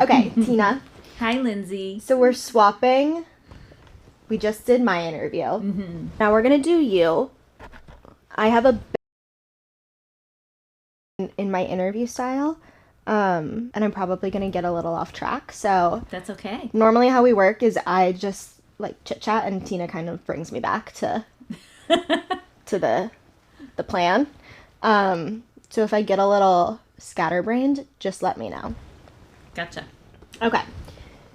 Okay, Tina. Hi, Lindsay. So we're swapping. We just did my interview. Now we're going to do you. I have a bit in my interview style, and I'm probably going to get a little off track. So That's okay. normally how we work is I just like chit chat, and Tina kind of brings me back to to the plan. So if I get a little scatterbrained, just let me know. Gotcha. Okay.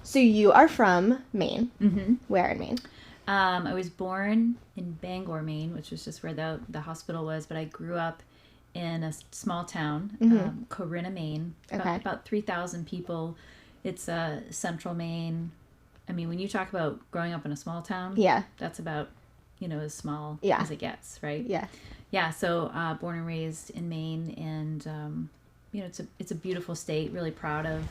So you are from Maine. Mm-hmm. Where in Maine? I was born in Bangor, Maine, which was just where the hospital was, but I grew up in a small town, Corinna, Maine. Okay. About 3,000 people. It's central Maine. I mean, when you talk about growing up in a small town, Yeah. that's about, as small Yeah. as it gets, right? Yeah. Yeah, so born and raised in Maine, and it's a beautiful state. Really proud of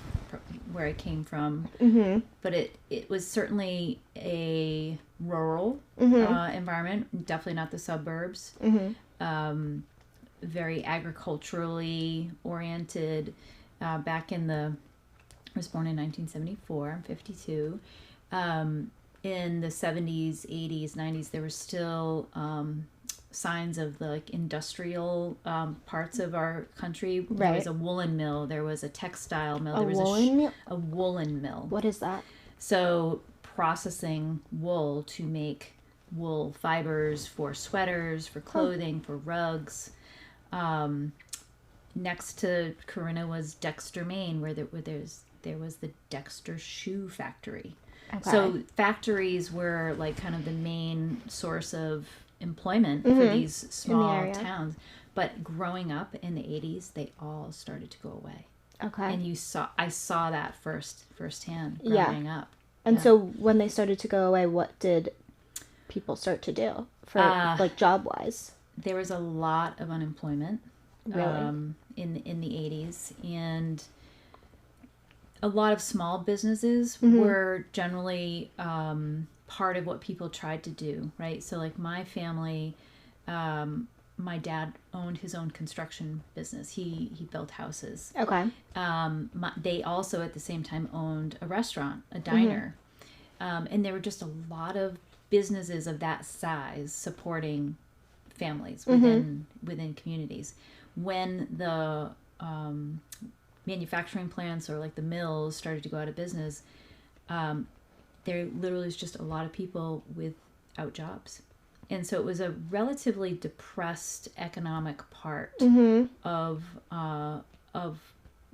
where I came from. Mm-hmm. But it was certainly a rural environment. Definitely not the suburbs. Mm-hmm. Very agriculturally oriented. Back in I was born in 1974. I'm 52. In the 70s, 80s, 90s, there was still signs of the industrial parts of our country. Right. There was a woolen mill. There was a textile mill. A There was woolen mill? a woolen mill. What is that? So processing wool to make wool fibers for sweaters, for clothing, for rugs. Next to Corinna was Dexter, Maine, where there was the Dexter shoe factory. Okay. So factories were like kind of the main source of employment for these small towns. But growing up in the 80s, they all started to go away. Okay. And I saw that firsthand growing up. And so when they started to go away, what did people start to do for like job wise? There was a lot of unemployment Really? in the 80s, and a lot of small businesses were generally part of what people tried to do, right? So like my family, my dad owned his own construction business. He built houses. Okay. They also at the same time owned a restaurant, a diner. And there were just a lot of businesses of that size supporting families within communities. When the manufacturing plants or like the mills started to go out of business, there literally was just a lot of people without jobs. And so it was a relatively depressed economic part of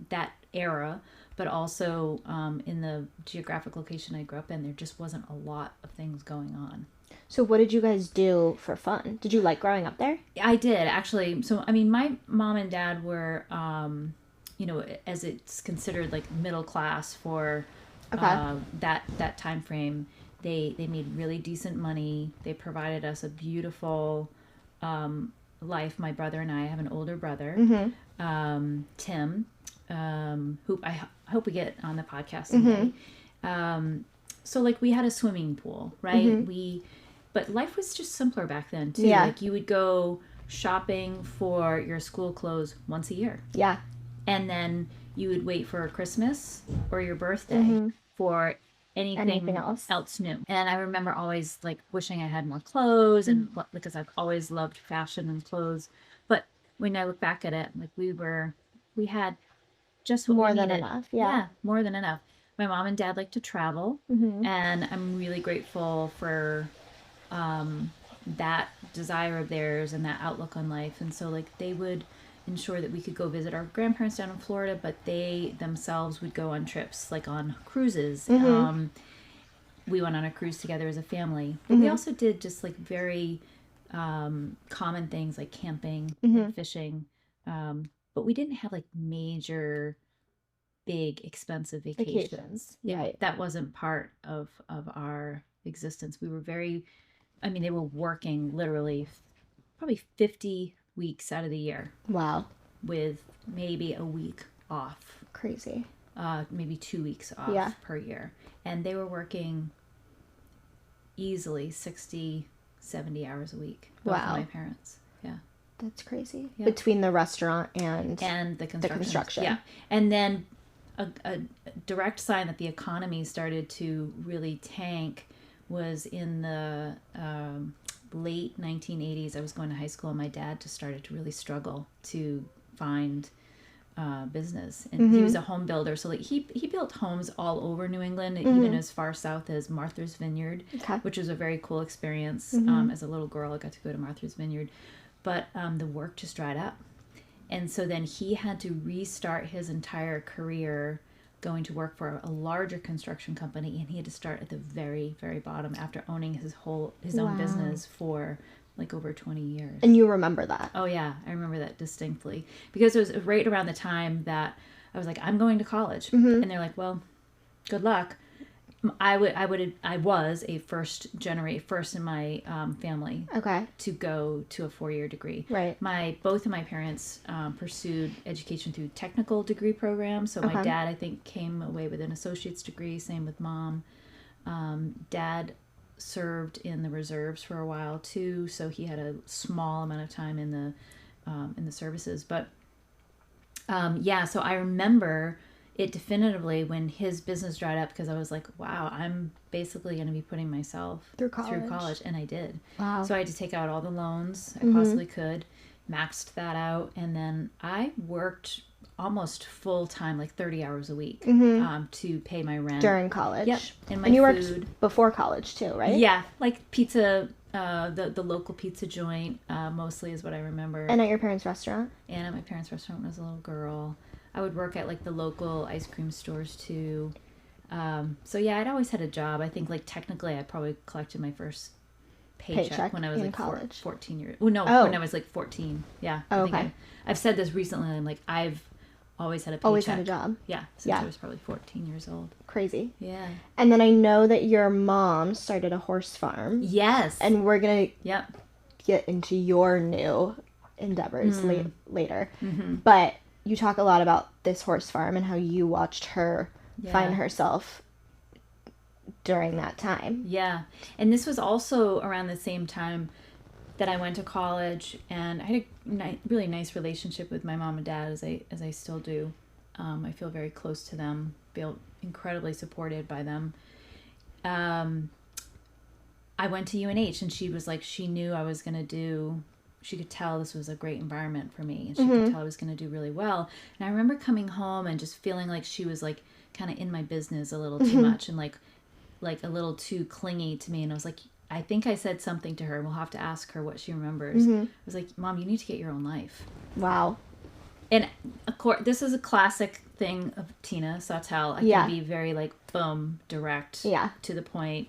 that era, but also in the geographic location I grew up in, there just wasn't a lot of things going on. So what did you guys do for fun? Did you like growing up there? I did, actually. So, I mean, my mom and dad were, as it's considered like middle class for that time frame. They made really decent money. They provided us a beautiful life. My brother and I have an older brother, Tim, who I hope we get on the podcast someday. So like we had a swimming pool, right? But life was just simpler back then too. Yeah. Like you would go shopping for your school clothes once a year. Yeah. And then you would wait for Christmas or your birthday for anything else new. And I remember always like wishing I had more clothes and because I've always loved fashion and clothes. But when I look back at it, like we had just what More we than needed. enough. Yeah. More than enough. My mom and dad like to travel, and I'm really grateful for that desire of theirs and that outlook on life. And so like they would ensure that we could go visit our grandparents down in Florida, but they themselves would go on trips, like on cruises. We went on a cruise together as a family. But we also did just like very common things like camping and fishing. But we didn't have like major, big, expensive vacations. Yeah. Right. That wasn't part of our existence. We were they were working literally probably 50 weeks out of the year. Wow. With maybe a week off. Crazy. Maybe 2 weeks off per year. And they were working easily 60, 70 hours a week. Both of my parents. Yeah. That's crazy. Yeah. Between the restaurant and the construction. construction. Yeah. And then a direct sign that the economy started to really tank was in the late 1980s. I was going to high school, and my dad just started to really struggle to find business. And he was a home builder, so like he built homes all over New England, even as far south as Martha's Vineyard, which was a very cool experience. As a little girl, I got to go to Martha's Vineyard, but the work just dried up. And so then he had to restart his entire career going to work for a larger construction company, and he had to start at the very, very bottom after owning his own business for like over 20 years. And you remember that? Oh yeah, I remember that distinctly, because it was right around the time that I was like, I'm going to college, and they're like, well, good luck. I was a first in my family to go to a 4-year degree. Right. Both of my parents pursued education through technical degree programs. So my dad, I think, came away with an associate's degree. Same with mom. Dad served in the reserves for a while too, so he had a small amount of time in the services. But so I remember it definitively when his business dried up, because I was like, wow, I'm basically going to be putting myself through college. And I did. Wow. So I had to take out all the loans I possibly could, maxed that out, and then I worked almost full time, like 30 hours a week, to pay my rent during college. Yep. And you worked before college too, right? Yeah, like pizza, the local pizza joint, mostly is what I remember. And at your parents' restaurant? And at my parents' restaurant when I was a little girl. I would work at like the local ice cream stores too. So yeah, I'd always had a job. I think like technically I probably collected my first paycheck when I was like college. 14 years. Well, no, when I was like 14. Yeah. I've said this recently. I'm like, I've always had a paycheck. Always had a job. Yeah. Since I was probably 14 years old. Crazy. Yeah. And then I know that your mom started a horse farm. Yes. And we're going to get into your new endeavors later. But you talk a lot about this horse farm and how you watched her find herself during that time. Yeah. And this was also around the same time that I went to college, and I had a really nice relationship with my mom and dad, as I still do. I feel very close to them, feel incredibly supported by them. I went to UNH, and she was like, she knew I was going to do... She could tell this was a great environment for me, and she could tell I was going to do really well. And I remember coming home and just feeling like she was like kind of in my business a little too much, and like a little too clingy to me. And I was like, I think I said something to her, and we'll have to ask her what she remembers. I was like, Mom, you need to get your own life. Wow. And of course, this is a classic thing of Tina Sawtelle. I can be very like, boom, direct, to the point,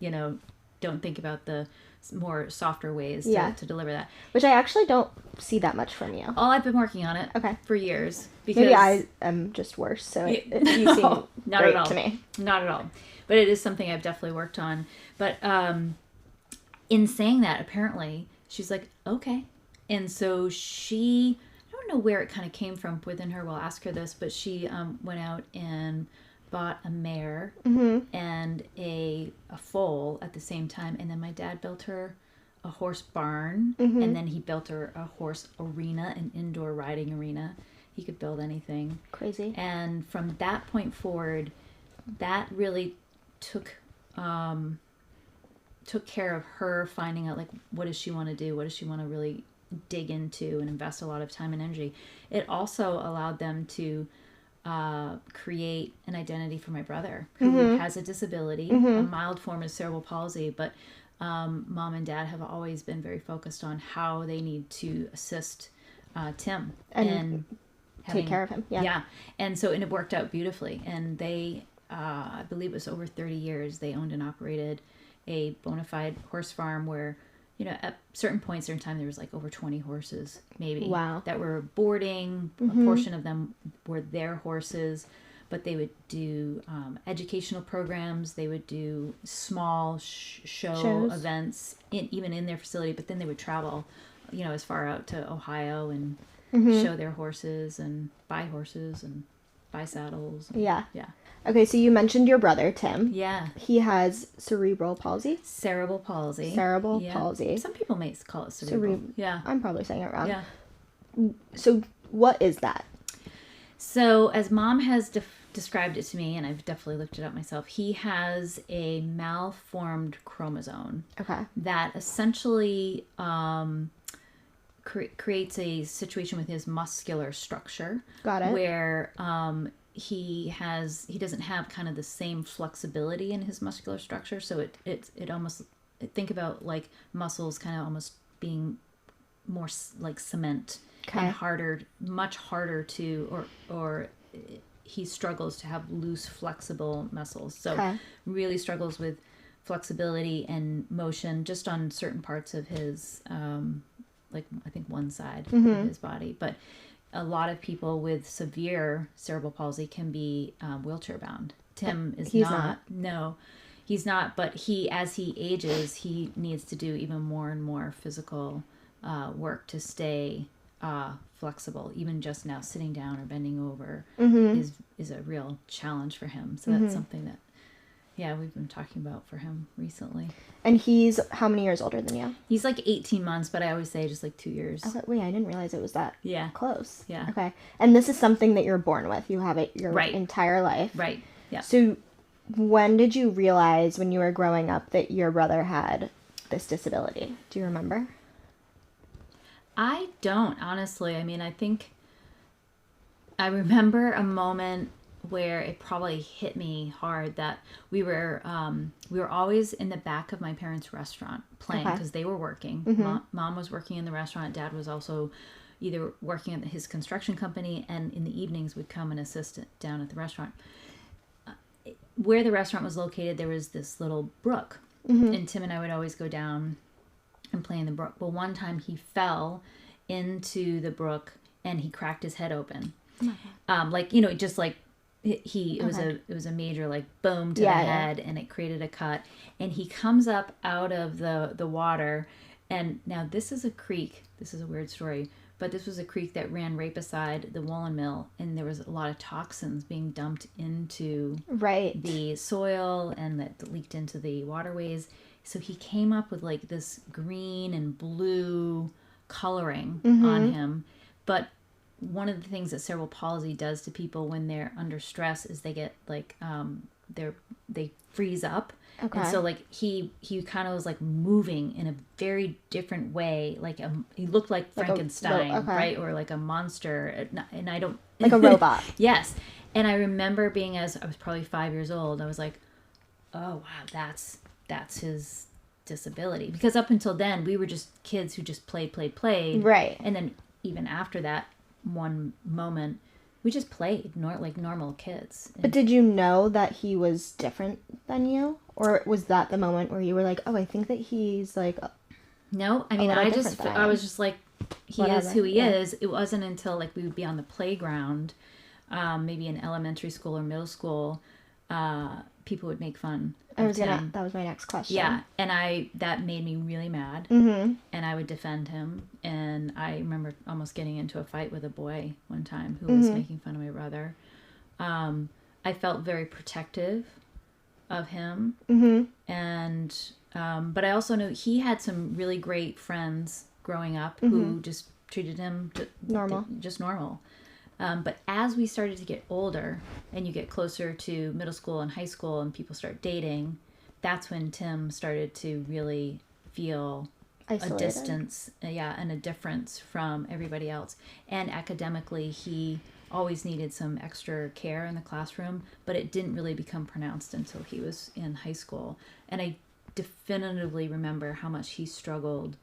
don't think about the more softer ways to deliver that. Which I actually don't see that much from you. Oh, I've been working on it for years. Because maybe I am just worse, so you seem great to me. Not at all. But it is something I've definitely worked on. But in saying that, apparently, she's like, okay. And so I don't know where it kind of came from within her. We'll ask her this, but she went out and bought a mare and a foal at the same time, and then my dad built her a horse barn, and then he built her a horse arena, an indoor riding arena. He could build anything. Crazy. And from that point forward, that really took care of her finding out, like, what does she want to do? What does she want to really dig into and invest a lot of time and energy? It also allowed them to create an identity for my brother, who has a disability, a mild form of cerebral palsy, but mom and dad have always been very focused on how they need to assist Tim and take care of him. Yeah. And so, and it worked out beautifully. And they, I believe it was over 30 years, they owned and operated a bona fide horse farm where, at certain points in time, there was like over 20 horses, maybe. Wow. That were boarding. A portion of them were their horses, but they would do educational programs. They would do small shows, events, even in their facility, but then they would travel, as far out to Ohio and show their horses and buy saddles. Yeah. Yeah. Okay, so you mentioned your brother, Tim. Yeah. He has cerebral palsy? Cerebral palsy. Palsy. Some people may call it cerebral. Yeah. I'm probably saying it wrong. Yeah. So what is that? So as mom has described it to me, and I've definitely looked it up myself. He has a malformed chromosome. Okay. That essentially creates a situation with his muscular structure. Got it. Where he doesn't have kind of the same flexibility in his muscular structure, so it almost, think about like muscles kind of almost being more like cement. Okay. And much harder to, or he struggles to have loose, flexible muscles. So okay. Really struggles with flexibility and motion just on certain parts of his, like I think one side of his body. But a lot of people with severe cerebral palsy can be wheelchair bound. Tim is not. No, he's not. But as he ages, he needs to do even more and more physical work to stay flexible. Even just now sitting down or bending over is a real challenge for him. So that's something that, we've been talking about for him recently. And he's how many years older than you? He's like 18 months, but I always say just like 2 years. Okay, wait, I didn't realize it was that close. Yeah. Okay. And this is something that you're born with. You have it your entire life. Right. Yeah. So when did you realize when you were growing up that your brother had this disability? Do you remember? I don't, honestly. I mean, I think I remember a moment where it probably hit me hard that we were always in the back of my parents' restaurant playing because they were working. Mom was working in the restaurant. Dad was also either working at his construction company, and in the evenings would come and assist down at the restaurant. Where the restaurant was located, there was this little brook, and Tim and I would always go down and play in the brook. Well, one time he fell into the brook and he cracked his head open. It was a major like boom to the head, and it created a cut. And he comes up out of the water, and now this is a creek. This is a weird story, but this was a creek that ran right beside the woolen mill, and there was a lot of toxins being dumped into the soil, and that leaked into the waterways. So he came up with like this green and blue coloring on him. But one of the things that cerebral palsy does to people when they're under stress is they get like they freeze up. Okay. And so like he kind of was like moving in a very different way. Like he looked like Frankenstein, right? Or like a monster. And I don't like a robot. Yes. And I remember being, as I was probably 5 years old, I was like, oh wow, that's his disability. Because up until then we were just kids who just played. Right. And then even after that one moment, we just played like normal kids. But did you know that he was different than you? Or was that the moment where you were like, oh, I think that he's like... No, I mean, I was just like, he is who he is. It wasn't until like we would be on the playground, maybe in elementary school or middle school, people would make fun of him. That was my next question. Yeah, and that made me really mad, and I would defend him. And I remember almost getting into a fight with a boy one time who was making fun of my brother. I felt very protective of him, and but I also knew he had some really great friends growing up who just treated him just normal. But as we started to get older and you get closer to middle school and high school and people start dating, that's when Tim started to really feel isolated. A distance, and a difference from everybody else. And academically, he always needed some extra care in the classroom, but it didn't really become pronounced until he was in high school. And I definitively remember how much he struggled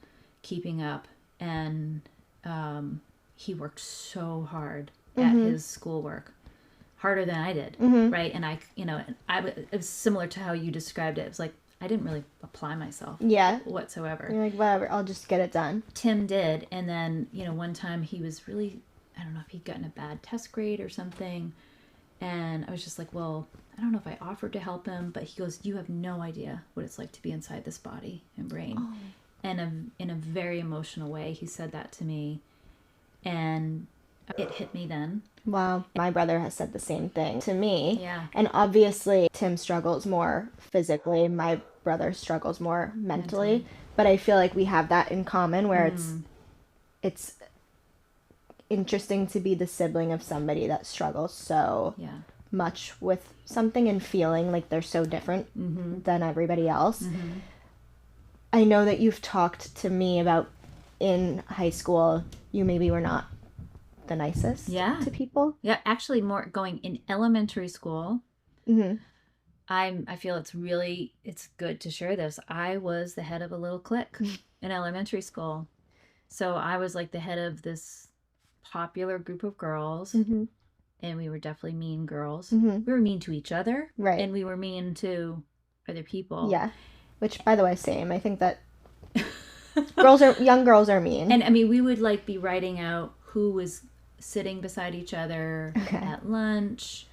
keeping up, and he worked so hard at his schoolwork, harder than I did, right? And it was similar to how you described it. It was like I didn't really apply myself, whatsoever. You're like, whatever, I'll just get it done. Tim did, and then one time he was really, I don't know if he'd gotten a bad test grade or something, and I was just like, well, I don't know if I offered to help him, but he goes, you have no idea what it's like to be inside this body and brain. Oh. And in a very emotional way, he said that to me, and it hit me then. Wow. My brother has said the same thing to me. Yeah. And obviously, Tim struggles more physically. My brother struggles more mentally. But I feel like we have that in common, where it's interesting to be the sibling of somebody that struggles so much with something and feeling like they're so different than everybody else. I know that you've talked to me about in high school, you maybe were not the nicest to people. Yeah, actually more going in elementary school. I feel it's good to share this. I was the head of a little clique in elementary school. So I was like the head of this popular group of girls, and we were definitely mean girls. We were mean to each other, Right. and we were mean to other people. Yeah, which, by the way, same. I think that young girls are mean. And I mean, we would like be writing out who was sitting beside each other at lunch.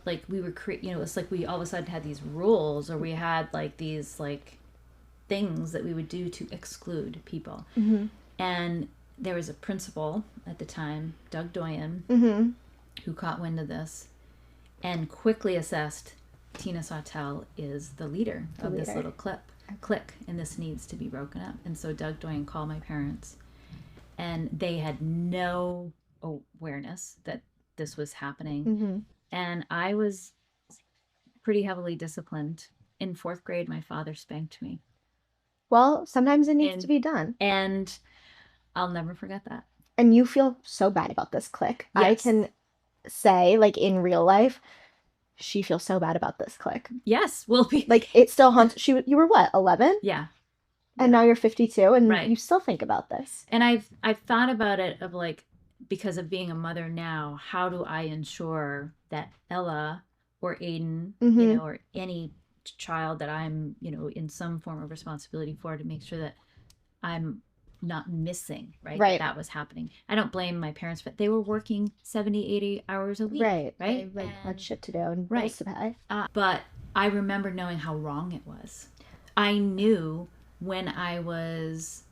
Like we were, it's like we all of a sudden had these rules, or we had like these like things that we would do to exclude people. And there was a principal at the time, Doug Doyen, who caught wind of this and quickly assessed Tina Sawtelle is the leader of this little clique, and this needs to be broken up. And so Doug Doyen called my parents, and they had no awareness that this was happening. And I was pretty heavily disciplined. In 4th grade, my father spanked me. Well, sometimes it needs to be done. And I'll never forget that. And you feel so bad about this clique. Yes. I can say, like, in real life, she feels so bad about this clique. Yes. Well, like, it still haunts. You were what, 11? Yeah. And now you're 52, and you still think about this. And I've thought about it of like, because of being a mother now, how do I ensure that Ella or Aiden, or any child that I'm, in some form of responsibility for, to make sure that I'm not missing, right? That was happening. I don't blame my parents, but they were working 70, 80 hours a week, right? They had shit to do and bills to pay. But I remember knowing how wrong it was. I knew when I was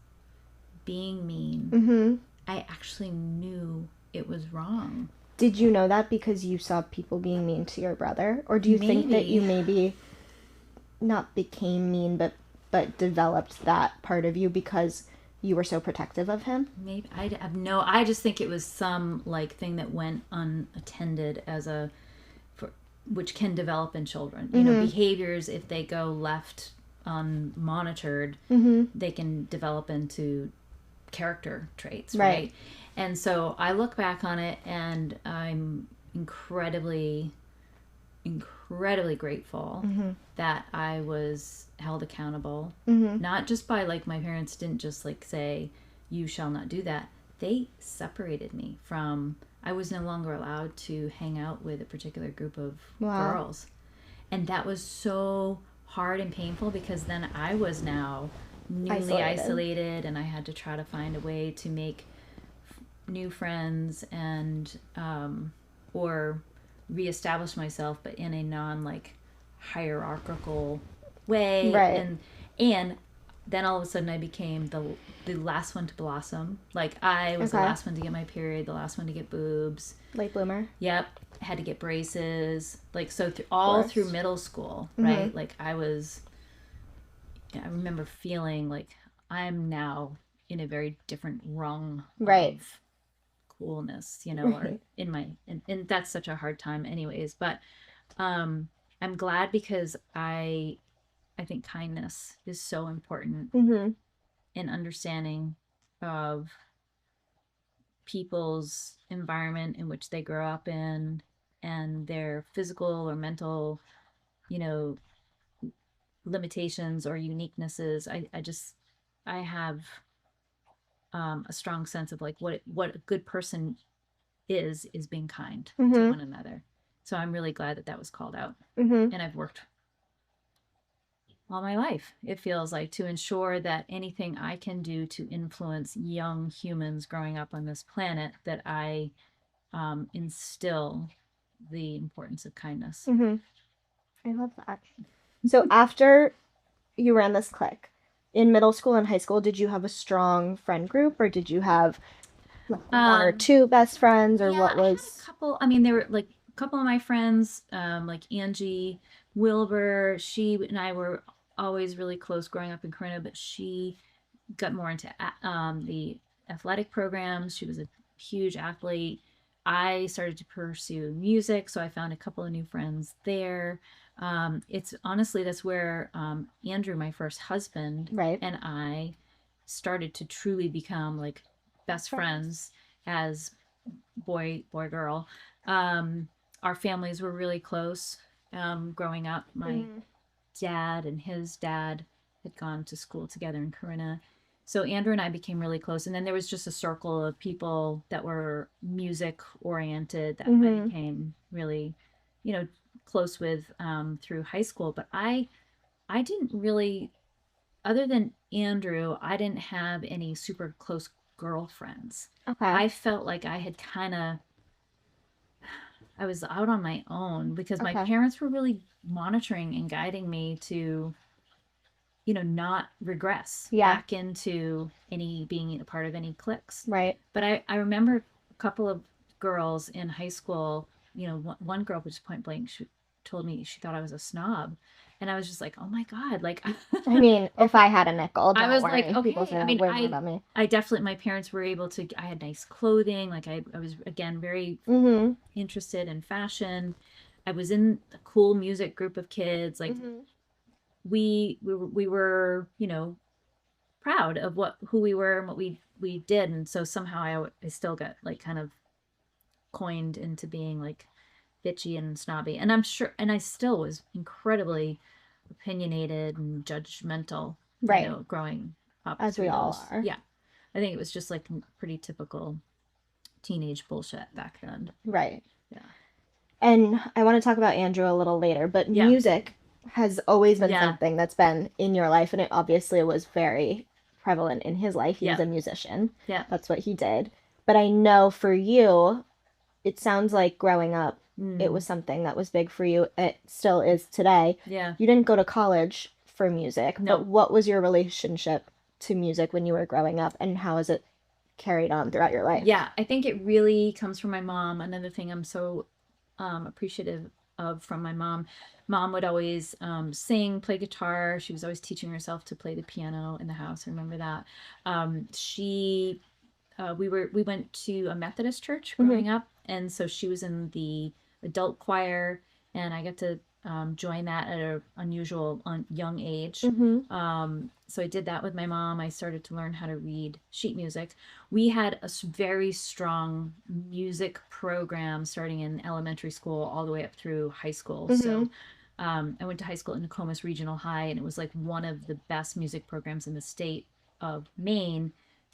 being mean, I actually knew it was wrong. Did you know that because you saw people being mean to your brother? Or do you think that you maybe not became mean, but developed that part of you because you were so protective of him? Maybe. I just think it was some like thing that went unattended which can develop in children. Behaviors, if they go left unmonitored, they can develop into character traits, right? And so I look back on it, and I'm incredibly grateful that I was held accountable, not just by like my parents didn't just like say, you shall not do that. They separated me from, I was no longer allowed to hang out with a particular group of girls. And that was so hard and painful, because then I was now newly isolated, and I had to try to find a way to make new friends and or reestablish myself, but in a non like hierarchical way, and then all of a sudden I became the last one to blossom. Like I was the last one to get my period, the last one to get boobs, late bloomer. Yep. Had to get braces, like so all through middle school, right? Like I remember feeling like I'm now in a very different rung of coolness, or in my, and that's such a hard time anyways, but I'm glad, because I think kindness is so important in understanding of people's environment in which they grow up in, and their physical or mental, limitations or uniquenesses. I have a strong sense of like what a good person is being kind to one another. So I'm really glad that was called out. And I've worked all my life, it feels like, to ensure that anything I can do to influence young humans growing up on this planet, that I instill the importance of kindness. I love that. So after you ran this clique, in middle school and high school, did you have a strong friend group, or did you have one or two best friends, or what was? I had a couple. I mean, there were like a couple of my friends, like Angie Wilbur. She and I were always really close growing up in Corona, but she got more into the athletic programs. She was a huge athlete. I started to pursue music, so I found a couple of new friends there. It's honestly, that's where Andrew, my first husband, Right. and I started to truly become like best friends as boy girl. Our families were really close growing up. My dad and his dad had gone to school together in Corinna. So Andrew and I became really close. And then there was just a circle of people that were music oriented that I became really, close with through high school. But I didn't really, other than Andrew, I didn't have any super close girlfriends. Okay. I felt like I had kind of, I was out on my own because my parents were really monitoring and guiding me to, not regress back into any being a part of any cliques. Right. But I remember a couple of girls in high school, one girl was point blank, she told me she thought I was a snob. And I was just like, oh my God. Like, I mean, if I had a nickel, don't I was worry. like, okay. People say I mean, way more about me. I definitely, my parents were able to, I had nice clothing. Like I was, again, very interested in fashion. I was in a cool music group of kids. Like we were, proud of who we were and what we did. And so somehow I still got like kind of coined into being like bitchy and snobby. And I'm sure, and I still was incredibly opinionated and judgmental, Right. growing up. As we all are. Yeah. I think it was just like pretty typical teenage bullshit back then. Right. Yeah. And I want to talk about Andrew a little later, but music has always been something that's been in your life, and it obviously was very prevalent in his life. He was a musician. Yeah. That's what he did. But I know for you, it sounds like growing up, it was something that was big for you. It still is today. Yeah. You didn't go to college for music, No. but what was your relationship to music when you were growing up, and how has it carried on throughout your life? Yeah, I think it really comes from my mom. Another thing I'm so appreciative of from my mom. Mom would always sing, play guitar. She was always teaching herself to play the piano in the house. I remember that. We went to a Methodist church growing up, and so she was in the adult choir, and I got to join that at an unusual young age. So I did that with my mom. I started to learn how to read sheet music. We had a very strong music program starting in elementary school all the way up through high school. So I went to high school in Nokomis Regional High, and it was like one of the best music programs in the state of Maine.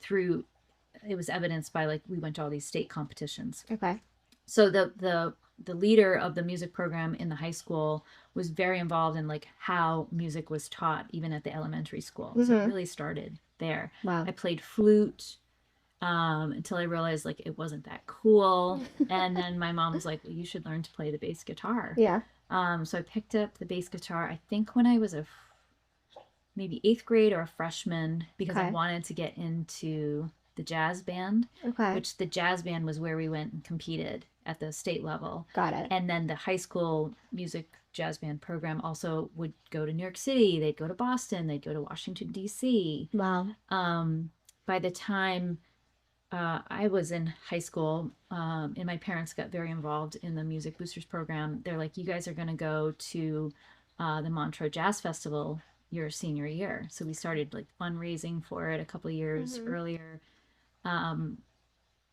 It was evidenced by like we went to all these state competitions. Okay. So the leader of the music program in the high school was very involved in like how music was taught even at the elementary school. So it really started there. Wow. I played flute until I realized like it wasn't that cool. And then my mom was like, well, you should learn to play the bass guitar. Yeah. So I picked up the bass guitar, I think when I was maybe 8th grade or a freshman, because I wanted to get into the jazz band, which the jazz band was where we went and competed at the state level. Got it. And then the high school music jazz band program also would go to New York City, they'd go to Boston, they'd go to Washington, D.C. Wow. By the time I was in high school, and my parents got very involved in the Music Boosters program, they're like, you guys are going to go to the Montreux Jazz Festival your senior year. So we started like fundraising for it a couple of years earlier.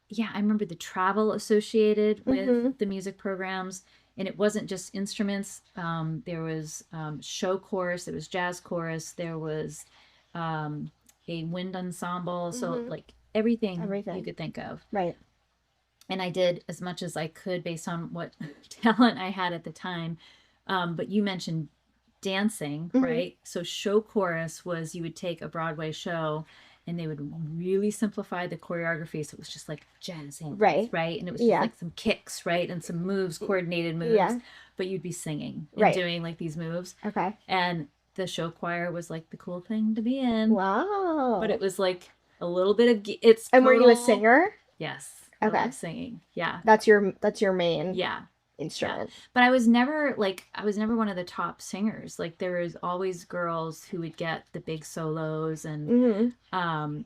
Yeah, I remember the travel associated with the music programs, and it wasn't just instruments. There was show chorus, there was jazz chorus, there was a wind ensemble. So like everything you could think of. Right. And I did as much as I could based on what talent I had at the time. But you mentioned dancing, right? So show chorus was you would take a Broadway show and they would really simplify the choreography, so it was just like jazz hands, right? And it was just like some kicks, right? And some moves, coordinated moves, but you'd be singing and doing like these moves. Okay. And the show choir was like the cool thing to be in. Wow. But it was like a little bit of it's. And were you a singer? Yes. Okay. I love singing. Yeah. That's your main. Yeah. Instrument. Yeah. But I was never one of the top singers. Like there was always girls who would get the big solos, and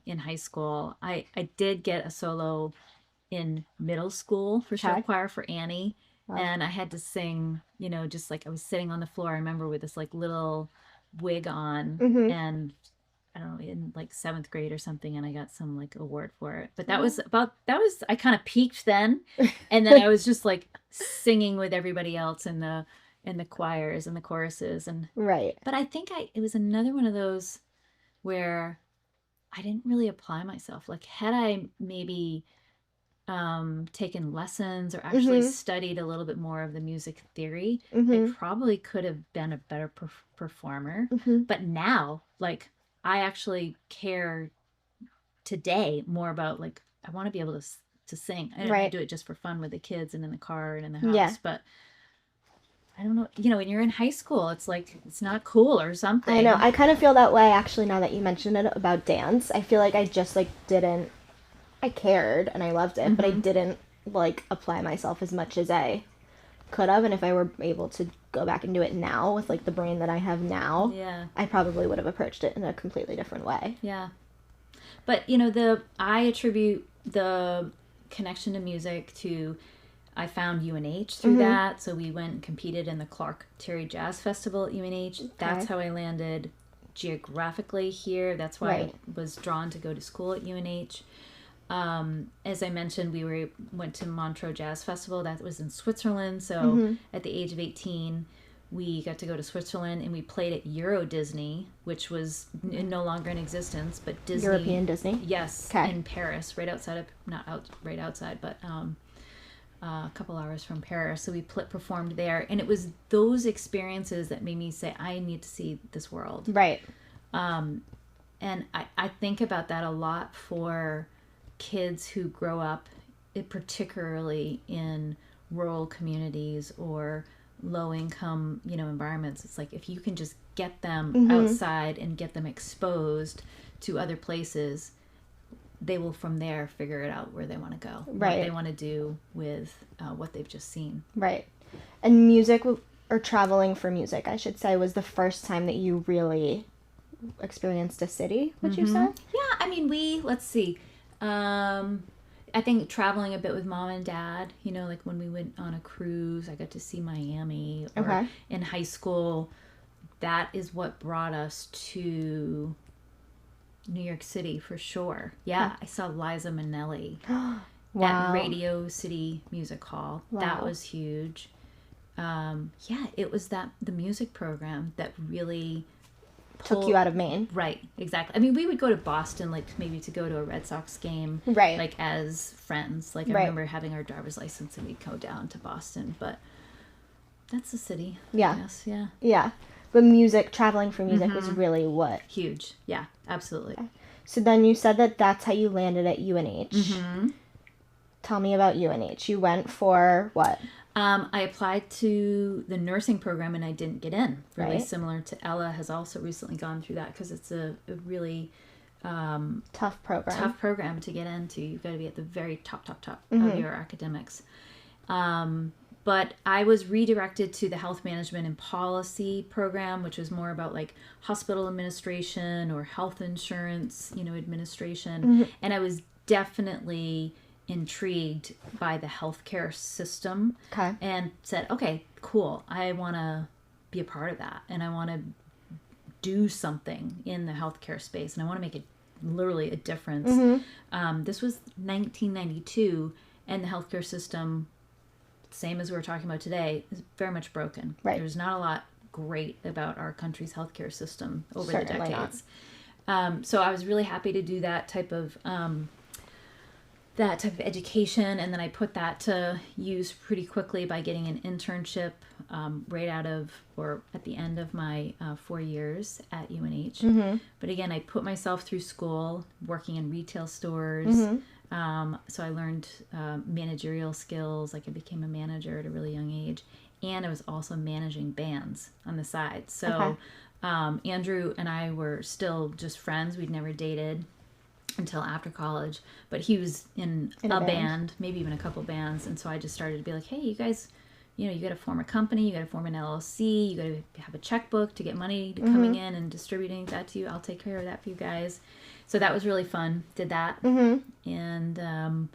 in high school I did get a solo in middle school for show Okay. choir for Annie. Wow. And I had to sing, you know, just like I was sitting on the floor, I remember, with this like little wig on, and I don't know, in like 7th grade or something, and I got some like award for it. But I kind of peaked then, and then I was just like singing with everybody else in the choirs and the choruses, and Right. but I think it was another one of those where I didn't really apply myself. Like, had I maybe taken lessons or actually studied a little bit more of the music theory, I probably could have been a better performer. But now, like, I actually care today more about, like, I want to be able to sing. I don't do it just for fun with the kids and in the car and in the house, Yeah. but I don't know, you know, when you're in high school, it's like, it's not cool or something. I know. I kind of feel that way, actually, now that you mentioned it about dance. I feel like I just, like, didn't... I cared and I loved it, but I didn't, like, apply myself as much as I could have. And if I were able to go back and do it now with, like, the brain that I have now, Yeah. I probably would have approached it in a completely different way. Yeah. But, you know, I attribute the connection to music to... I found UNH through that. So we went and competed in the Clark Terry Jazz Festival at UNH. That's how I landed geographically here. That's why I was drawn to go to school at UNH. As I mentioned, we went to Montreux Jazz Festival. That was in Switzerland. So at the age of 18, we got to go to Switzerland, and we played at Euro Disney, which was no longer in existence, but Disney. European Disney? Yes, in Paris, right outside of, right outside, but a couple hours from Paris. So we performed there, and it was those experiences that made me say, I need to see this world. Right. And I think about that a lot for kids who grow up, particularly in rural communities or low income, you know, environments. It's like, if you can just get them outside and get them exposed to other places, they will from there figure it out where they want to go, what they want to do with what they've just seen. Right. And music, or traveling for music, I should say, was the first time that you really experienced a city, would you say? Yeah, I mean, let's see. I think traveling a bit with mom and dad, you know, like when we went on a cruise, I got to see Miami. Or in high school, that is what brought us to New York City for sure. Yeah, I saw Liza Minnelli at Radio City Music Hall. That was huge. Yeah, it was the music program that really took you out of Maine. Right, exactly. I mean, we would go to Boston, like, maybe to go to a Red Sox game, like, as friends. Like, I remember having our driver's license and we'd go down to Boston, but that's the city. Yeah. I guess. Yeah. Yeah. But music, traveling for music was really what? Huge. Yeah, absolutely. Okay. So then you said that that's how you landed at UNH. Tell me about UNH. You went for what? I applied to the nursing program and I didn't get in. Really similar to Ella has also recently gone through that, because it's a really tough program to get into. You've got to be at the very top of your academics. But I was redirected to the health management and policy program, which was more about, like, hospital administration or health insurance, you know, administration. And I was definitely intrigued by the healthcare system and said, okay, cool, I want to be a part of that, and I want to do something in the healthcare space, and I want to make literally a difference. This was 1992, and the healthcare system, same as we were talking about today, is very much broken. There's not a lot great about our country's healthcare system over the decades. So I was really happy to do that type of education, and then I put that to use pretty quickly by getting an internship right out of, or at the end of my 4 years at UNH. But again, I put myself through school working in retail stores. So I learned managerial skills, like I became a manager at a really young age, and I was also managing bands on the side. So Andrew and I were still just friends. We'd never dated until after college, but he was in a band, maybe even a couple bands, and so I just started to be like, hey, you guys, you know, you got to form a company, you got to form an LLC, you got to have a checkbook to get money to coming in and distributing that to you. I'll take care of that for you guys. So that was really fun. Did that, and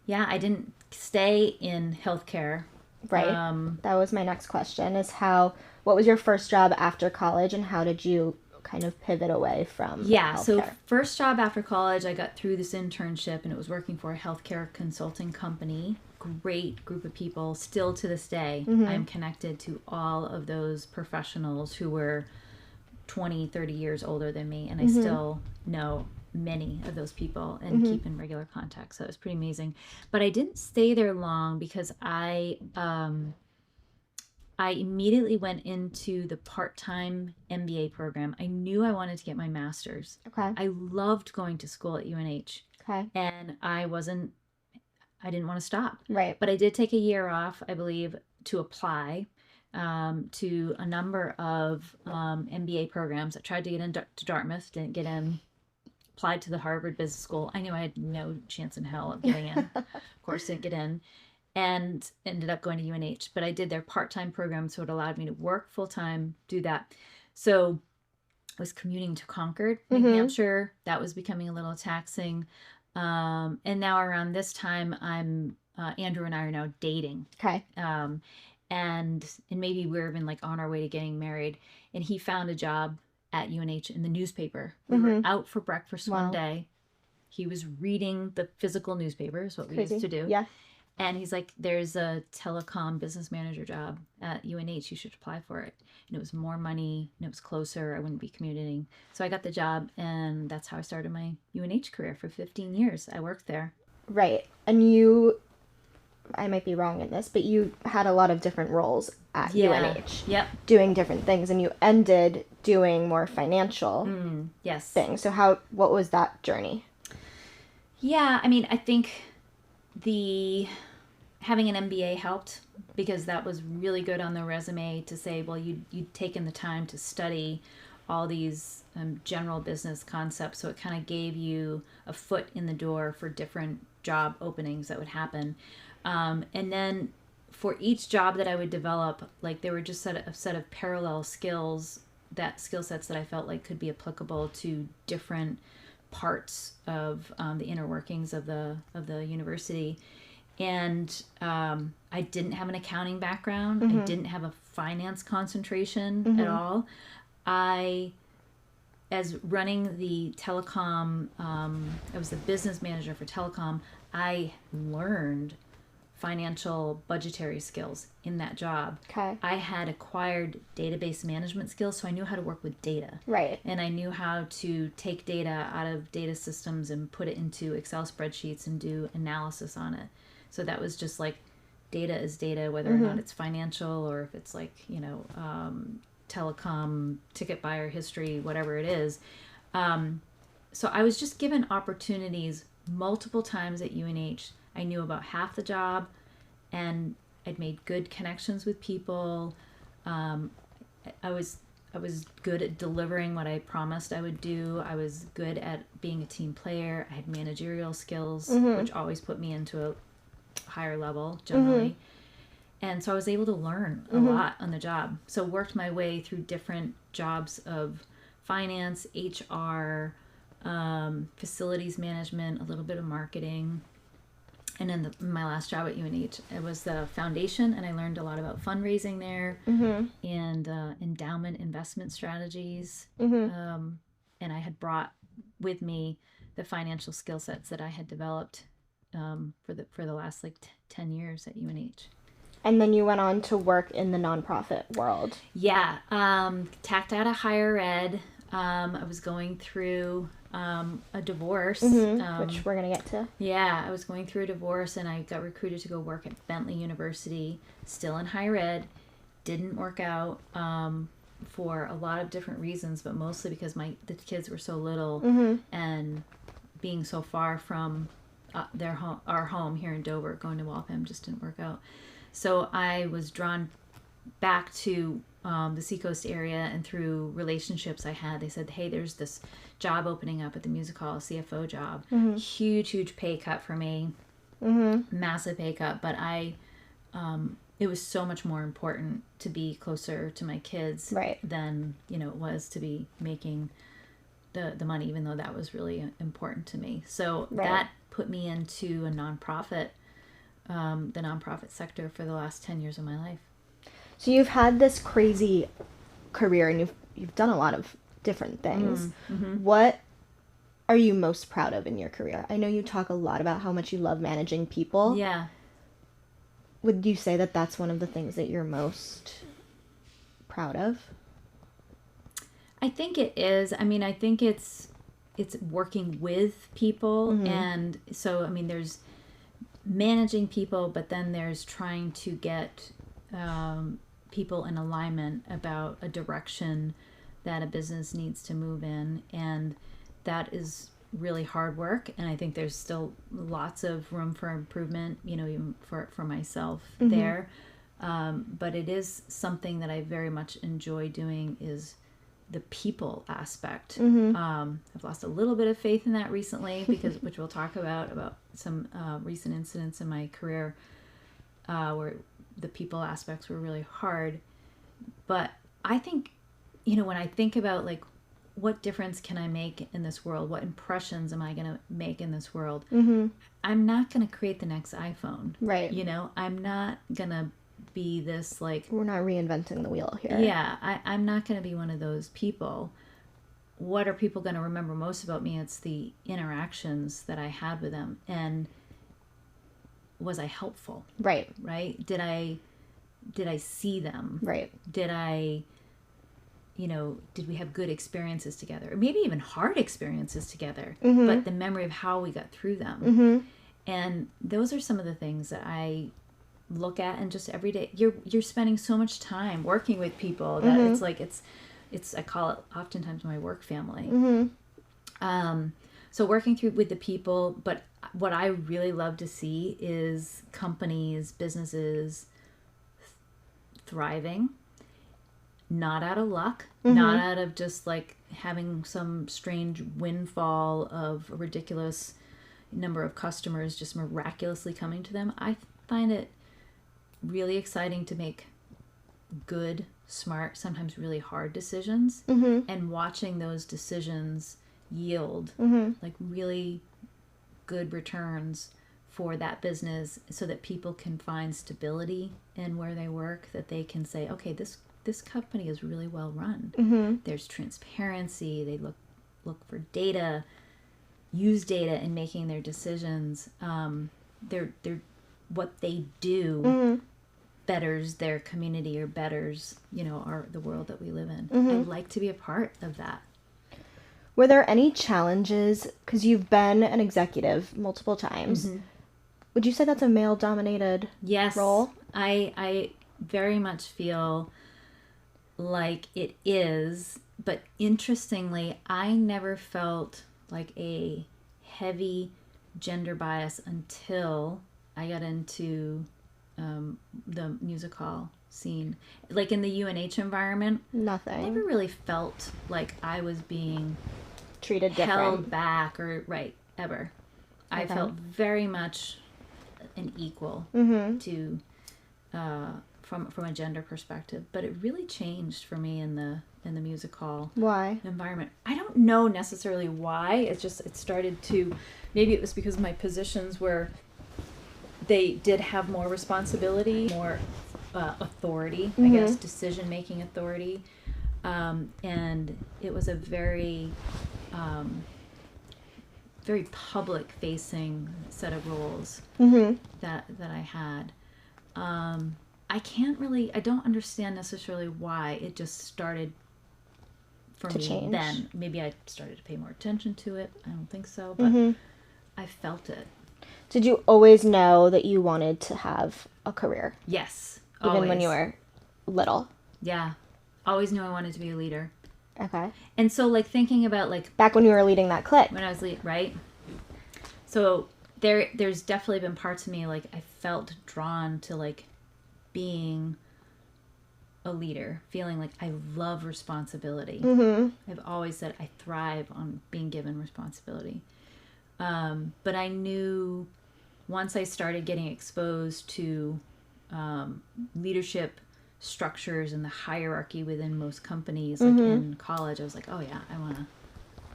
Yeah, I didn't stay in healthcare. Right. That was my next question, is what was your first job after college, and how did you kind of pivot away from Yeah, so healthcare? first job after college, I got through this internship and it was working for a healthcare consulting company. Great group of people. Still to this day, I'm connected to all of those professionals who were 20, 30 years older than me, and I still know many of those people and keep in regular contact. So it was pretty amazing. But I didn't stay there long because I immediately went into the part-time MBA program. I knew I wanted to get my master's. Okay. I loved going to school at UNH. Okay. And I didn't want to stop. Right. But I did take a year off, I believe, to apply to a number of MBA programs. I tried to get into Dartmouth, didn't get in. Applied to the Harvard Business School. I knew I had no chance in hell of getting in. Of course, didn't get in. And ended up going to UNH. But I did their part-time program, so it allowed me to work full-time, do that. So I was commuting to Concord, New Hampshire. That was becoming a little taxing. And now around this time, Andrew and I are now dating. Okay. And maybe we're even like on our way to getting married. And he found a job at UNH in the newspaper. We were out for breakfast one day. He was reading the physical newspaper, is what we used to do. Yeah. And he's like, there's a telecom business manager job at UNH. You should apply for it. And it was more money and it was closer. I wouldn't be commuting. So I got the job, and that's how I started my UNH career for 15 years. I worked there. Right. And I might be wrong in this, but you had a lot of different roles at UNH. Yep. Doing different things, and you ended doing more financial yes. things. So what was that journey? Yeah, I mean, I think having an MBA helped, because that was really good on the resume to say, well, you'd taken the time to study all these general business concepts, so it kind of gave you a foot in the door for different job openings that would happen. And then for each job that I would develop, like there were just a set of parallel skill sets that I felt like could be applicable to different parts of the inner workings of the university. And I didn't have an accounting background. I didn't have a finance concentration at all. As running the telecom, I was the business manager for telecom. I learned financial budgetary skills in that job. Okay. I had acquired database management skills, so I knew how to work with data. Right. And I knew how to take data out of data systems and put it into Excel spreadsheets and do analysis on it. So that was just like, data is data, whether or not it's financial or if it's like, telecom, ticket buyer history, whatever it is. So I was just given opportunities multiple times at UNH. I knew about half the job, and I'd made good connections with people. I was good at delivering what I promised I would do. I was good at being a team player. I had managerial skills, which always put me into a higher level generally. And so I was able to learn a lot on the job. So worked my way through different jobs of finance, HR, facilities management, a little bit of marketing. And then my last job at UNH, it was the foundation, and I learned a lot about fundraising there and endowment investment strategies. And I had brought with me the financial skill sets that I had developed for the last 10 years at UNH. And then you went on to work in the nonprofit world. Yeah, tacked out of higher ed. I was going through a divorce. Which we're going to get to. Yeah, I was going through a divorce, and I got recruited to go work at Bentley University, still in higher ed. Didn't work out for a lot of different reasons, but mostly because the kids were so little, and being so far from our home here in Dover, going to Waltham just didn't work out. So I was drawn back to the Seacoast area, and through relationships I had, they said, hey, there's this job opening up at the music hall, a CFO job. Huge pay cut for me, massive pay cut, but it was so much more important to be closer to my kids than it was to be making the money, even though that was really important to me. So Right. that put me into a nonprofit, the nonprofit sector for the last 10 years of my life. So you've had this crazy career, and you've done a lot of different things. What are you most proud of in your career? I know you talk a lot about how much you love managing people. Yeah. Would you say that that's one of the things that you're most proud of? I think it is. I mean, I think it's working with people. And so, I mean, there's managing people, but then there's trying to get people in alignment about a direction that a business needs to move in. And that is really hard work. And I think there's still lots of room for improvement, even for myself there. But it is something that I very much enjoy doing, is the people aspect. I've lost a little bit of faith in that recently which we'll talk about some recent incidents in my career where the people aspects were really hard. But I think, when I think about like, what difference can I make in this world? What impressions am I going to make in this world? I'm not going to create the next iPhone. Right. I'm not going to be this like... We're not reinventing the wheel here. Yeah, I'm not going to be one of those people. What are people going to remember most about me? It's the interactions that I had with them. And was I helpful? Right. Right? Did I see them? Right. Did I... did we have good experiences together? Or maybe even hard experiences together, but the memory of how we got through them. And those are some of the things that I look at, and just every day you're spending so much time working with people that it's like, it's I call it oftentimes my work family. So working with the people, but what I really love to see is companies, businesses thriving. Not out of luck, not out of just like having some strange windfall of a ridiculous number of customers just miraculously coming to them. I find it really exciting to make good, smart, sometimes really hard decisions, and watching those decisions yield like really good returns for that business, so that people can find stability in where they work, that they can say, okay, this company is really well run. There's transparency. They look for data, use data in making their decisions. They're what they do betters their community, or betters the world that we live in. I'd like to be a part of that. Were there any challenges, because you've been an executive multiple times? Would you say that's a male-dominated role? I very much feel like it is, but interestingly, I never felt like a heavy gender bias until I got into the music hall scene. Like in the UNH environment, Nothing. I never really felt like I was being treated different, held back, or ever. I felt very much an equal to from a gender perspective, but it really changed for me in the music hall environment. I don't know necessarily why. It started to, maybe it was because my positions were, they did have more responsibility, more authority, I guess, decision-making authority, and it was a very very public-facing set of roles that I had. I don't understand necessarily why it just started for me change. Then. Maybe I started to pay more attention to it. I don't think so, but I felt it. Did you always know that you wanted to have a career? Yes. Even always. when you were little? Yeah. Always knew I wanted to be a leader. Okay. And so, like, thinking about, like... Back when you were leading that clique. When I was right? So, there's definitely been parts of me, like, I felt drawn to, like, being a leader. Feeling like I love responsibility. I've always said I thrive on being given responsibility. But I knew once I started getting exposed to leadership structures and the hierarchy within most companies, like in college, I was like, oh yeah,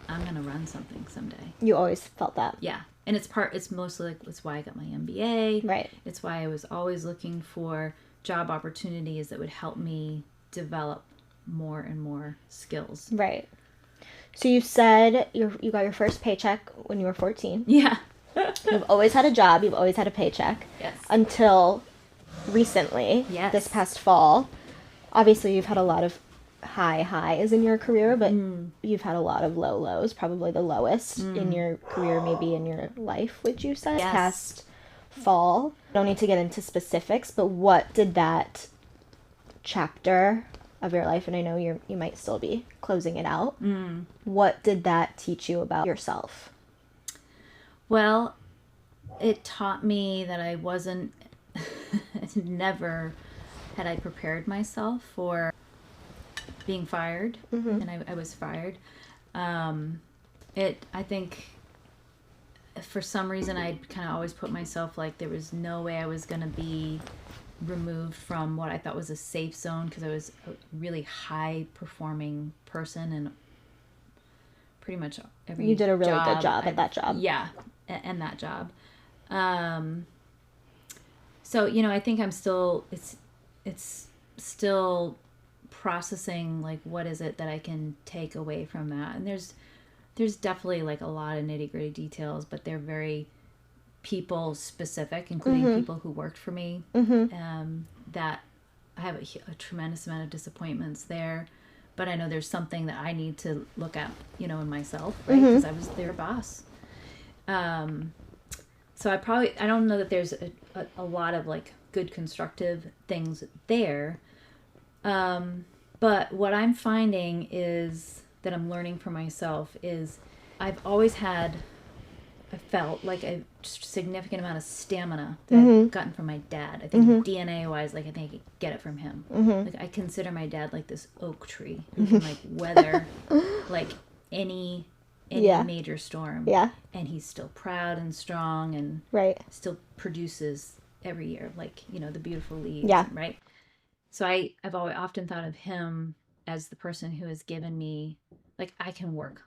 I'm going to run something someday. You always felt that. Yeah. And it's mostly like, it's why I got my MBA. Right. It's why I was always looking for job opportunities that would help me develop more and more skills. Right. So you said you got your first paycheck when you were 14. Yeah. You've always had a job. You've always had a paycheck. Yes. Until recently. Yes. This past fall. Obviously, you've had a lot of high highs in your career, but you've had a lot of low lows, probably the lowest in your career, maybe in your life, would you say? Yes. Past fall. Don't need to get into specifics, but what did that chapter of your life, and I know you might still be closing it out, what did that teach you about yourself? Well, it taught me that I wasn't, never had I prepared myself for being fired, and I was fired. I think for some reason I'd kind of always put myself like there was no way I was going to be removed from what I thought was a safe zone, because I was a really high performing person and pretty much every You did a really good job at that job. Yeah, and that job. So, I think I'm still, it's still processing, like, what is it that I can take away from that? And there's definitely like a lot of nitty gritty details, but they're very people specific, including people who worked for me. That I have a tremendous amount of disappointments there, but I know there's something that I need to look at, in myself, right? Because I was their boss. So I don't know that there's a lot of like good constructive things there. But what I'm finding is that I'm learning for myself is I've always I felt like a significant amount of stamina that I've gotten from my dad. I think DNA wise, like I think I could get it from him. Like I consider my dad like this oak tree who can like weather like any major storm. Yeah. And he's still proud and strong and still produces every year, like, the beautiful leaves. Yeah. Right. So I've always often thought of him as the person who has given me, like, I can work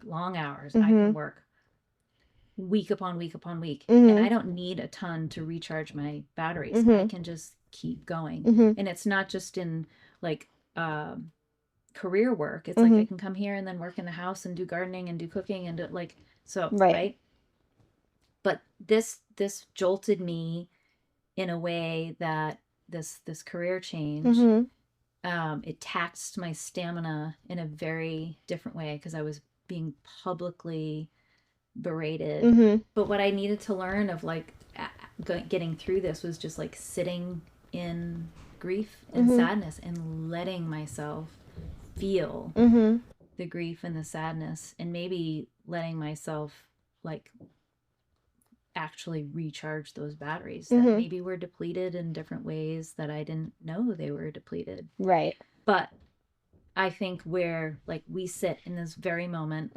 long hours. I can work week upon week upon week. And I don't need a ton to recharge my batteries. I can just keep going. And it's not just in like career work. It's like I can come here and then work in the house and do gardening and do cooking and do, like, so, right? But this jolted me in a way that this career change, it taxed my stamina in a very different way, because I was being publicly berated. But what I needed to learn of like getting through this was just like sitting in grief and sadness and letting myself feel the grief and the sadness, and maybe letting myself like actually recharge those batteries that maybe were depleted in different ways that I didn't know they were depleted. Right. But I think where like we sit in this very moment,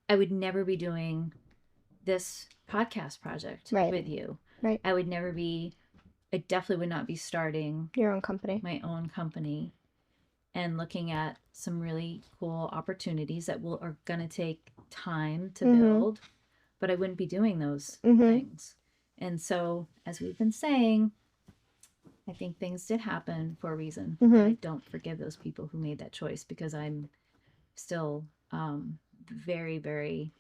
I would never be doing this podcast project with you. Right. I definitely would not be starting your own company, my own company, and looking at some really cool opportunities that are going to take time to build. But I wouldn't be doing those things. And so, as we've been saying, I think things did happen for a reason. I don't forgive those people who made that choice, because I'm still very, very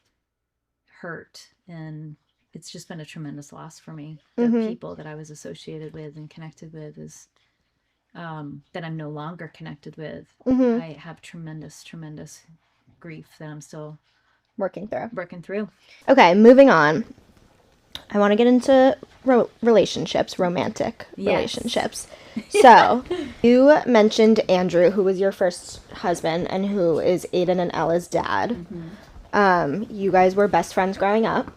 hurt. And it's just been a tremendous loss for me. The people that I was associated with and connected with is that I'm no longer connected with. I have tremendous, tremendous grief that I'm still working through. Okay, moving on. I want to get into relationships, romantic relationships. So, you mentioned Andrew, who was your first husband and who is Aiden and Ella's dad. You guys were best friends growing up.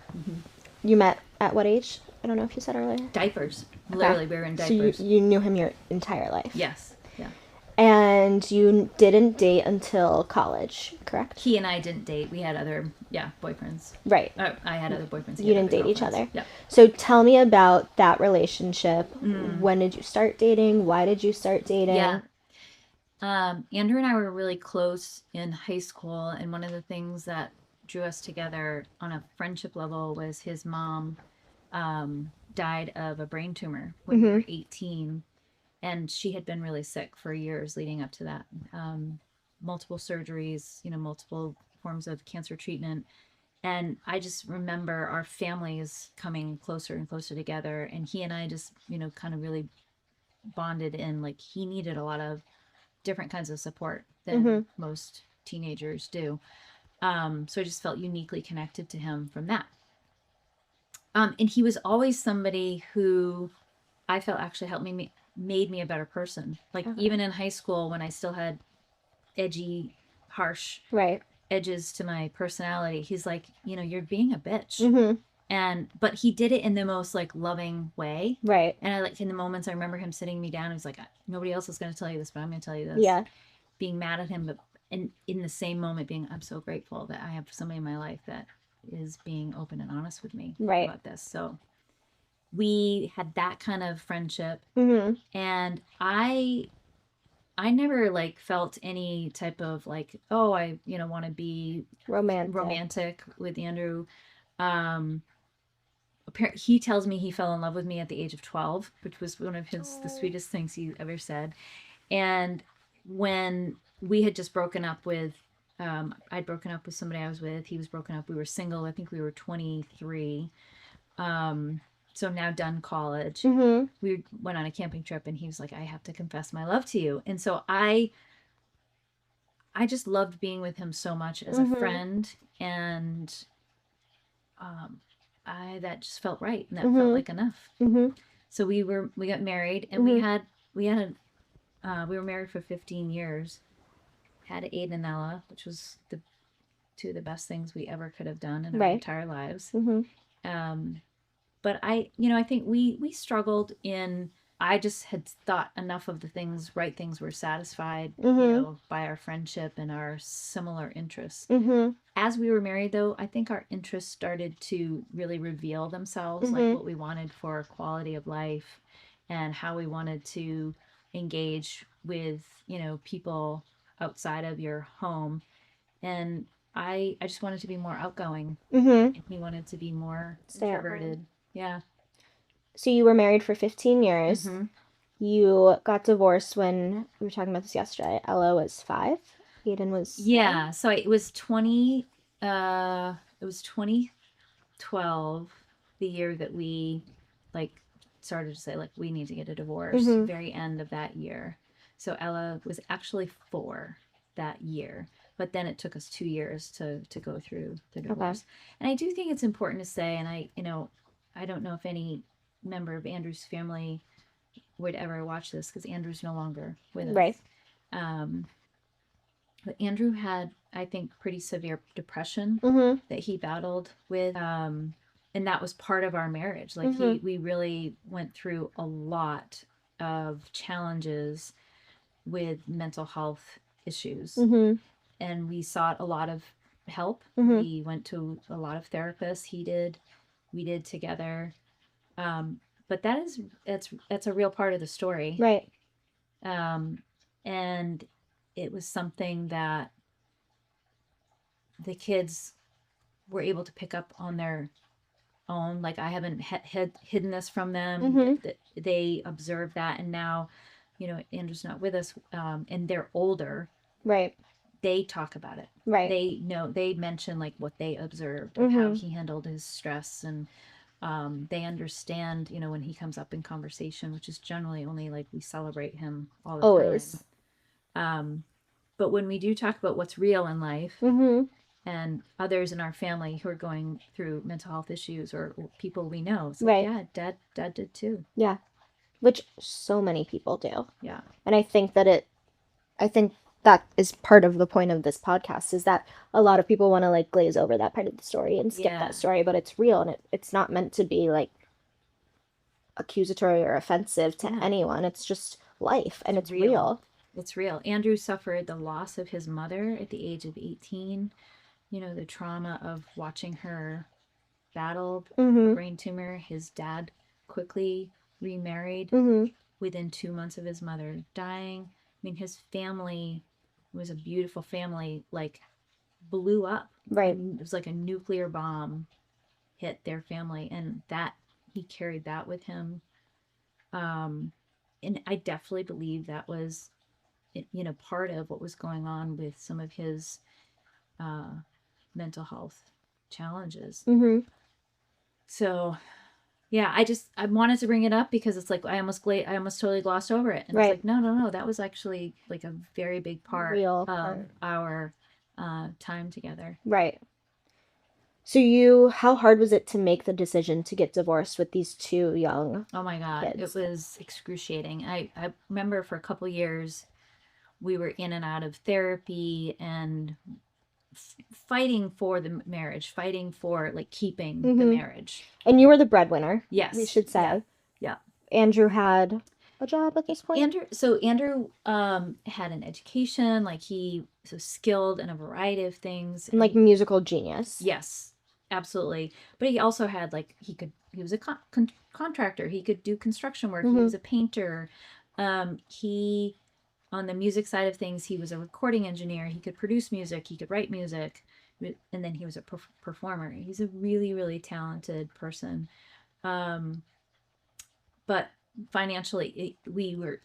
You met at what age? I don't know if you said earlier. Diapers. Literally, we were in diapers. So you knew him your entire life. Yes. Yeah. And you didn't date until college, correct? He and I didn't date. We had other, boyfriends. Right. I had other boyfriends. You didn't date each other. Yeah. So tell me about that relationship. When did you start dating? Why did you start dating? Yeah. Andrew and I were really close in high school, and one of the things that drew us together on a friendship level was his mom died of a brain tumor when we were 18, and she had been really sick for years leading up to that. Multiple surgeries, multiple forms of cancer treatment. And I just remember our families coming closer and closer together. And he and I just, kind of really bonded in, like, he needed a lot of different kinds of support than most teenagers do. So I just felt uniquely connected to him from that. And he was always somebody who I felt actually helped me, made me a better person. Like, even in high school, when I still had edgy, harsh edges to my personality, he's like, you're being a bitch. But he did it in the most, like, loving way. And I, like, in the moments, I remember him sitting me down. He was like, nobody else is going to tell you this, but I'm going to tell you this. Being mad at him, but in the same moment being, I'm so grateful that I have somebody in my life that is being open and honest with me about this. So we had that kind of friendship. And I never, like, felt any type of, like, oh, I want to be romantic with Andrew. He tells me he fell in love with me at the age of 12, which was one of the sweetest things he ever said. And when we had just broken up with, I'd broken up with somebody I was with. He was broken up. We were single. I think we were 23. So now done college. We went on a camping trip, and he was like, I have to confess my love to you. And so I just loved being with him so much as a friend. And that just felt right. And that felt like enough. So we got married, and we were married for 15 years. Had Aiden and Ella, which was two of the best things we ever could have done in our entire lives. But I think we struggled in, I just had thought enough of the right things were satisfied, by our friendship and our similar interests. As we were married, though, I think our interests started to really reveal themselves, like what we wanted for quality of life and how we wanted to engage with, people outside of your home. And I just wanted to be more outgoing, and he wanted to be more introverted. Yeah. So you were married for 15 years. You got divorced when, we were talking about this yesterday, Ella was 5. Aiden was 7? So it was 2012, the year that we, like, started to say, like, we need to get a divorce. Very end of that year. So Ella was actually 4 that year, but then it took us 2 years to go through the divorce. And I do think it's important to say, and I don't know if any member of Andrew's family would ever watch this, because Andrew's no longer with us. But Andrew had, I think, pretty severe depression that he battled with. And that was part of our marriage. Like, we really went through a lot of challenges with mental health issues. And we sought a lot of help. We went to a lot of therapists. We did together. But that's a real part of the story. And it was something that the kids were able to pick up on their own. Like, I haven't hidden this from them. They observed that. And now, Andrew's not with us, and they're older. They talk about it. They mention, like, what they observed of how he handled his stress. And they understand, when he comes up in conversation, which is generally only, like, we celebrate him all the time. But when we do talk about what's real in life, and others in our family who are going through mental health issues, or people we know, it's like, yeah, dad did too. Yeah. Which so many people do. Yeah. And I think that is part of the point of this podcast, is that a lot of people want to, like, glaze over that part of the story and skip that story, but it's real, and it's not meant to be, like, accusatory or offensive to anyone. It's just life, and it's real. It's real. Andrew suffered the loss of his mother at the age of 18. The trauma of watching her battle a brain tumor. His dad quickly remarried within 2 months of his mother dying. I mean, his family was a beautiful family, like, blew up. Right. It was like a nuclear bomb hit their family, and that he carried that with him. And I definitely believe that was, part of what was going on with some of his mental health challenges. Mm-hmm. So yeah, I wanted to bring it up because it's like I almost totally glossed over it, and it's Right. like no, that was actually like a very big part Real of part. our time together. Right. So how hard was it to make the decision to get divorced with these two young Oh my God, it kids? was excruciating. I remember for a couple years we were in and out of therapy and fighting for the marriage, fighting for like keeping the Mm-hmm. marriage. And you were the breadwinner, we Yes. should Yeah. say. Yeah. Andrew had a job at this point. Andrew had an education, like he was skilled in a variety of things. And like musical genius. Yes, absolutely. But he also had like he was a contractor. He could do construction work. He Mm-hmm. was a painter. He on the music side of things, he was a recording engineer. He could produce music. He could write music, and then he was a performer. He's a really really talented person. But financially we were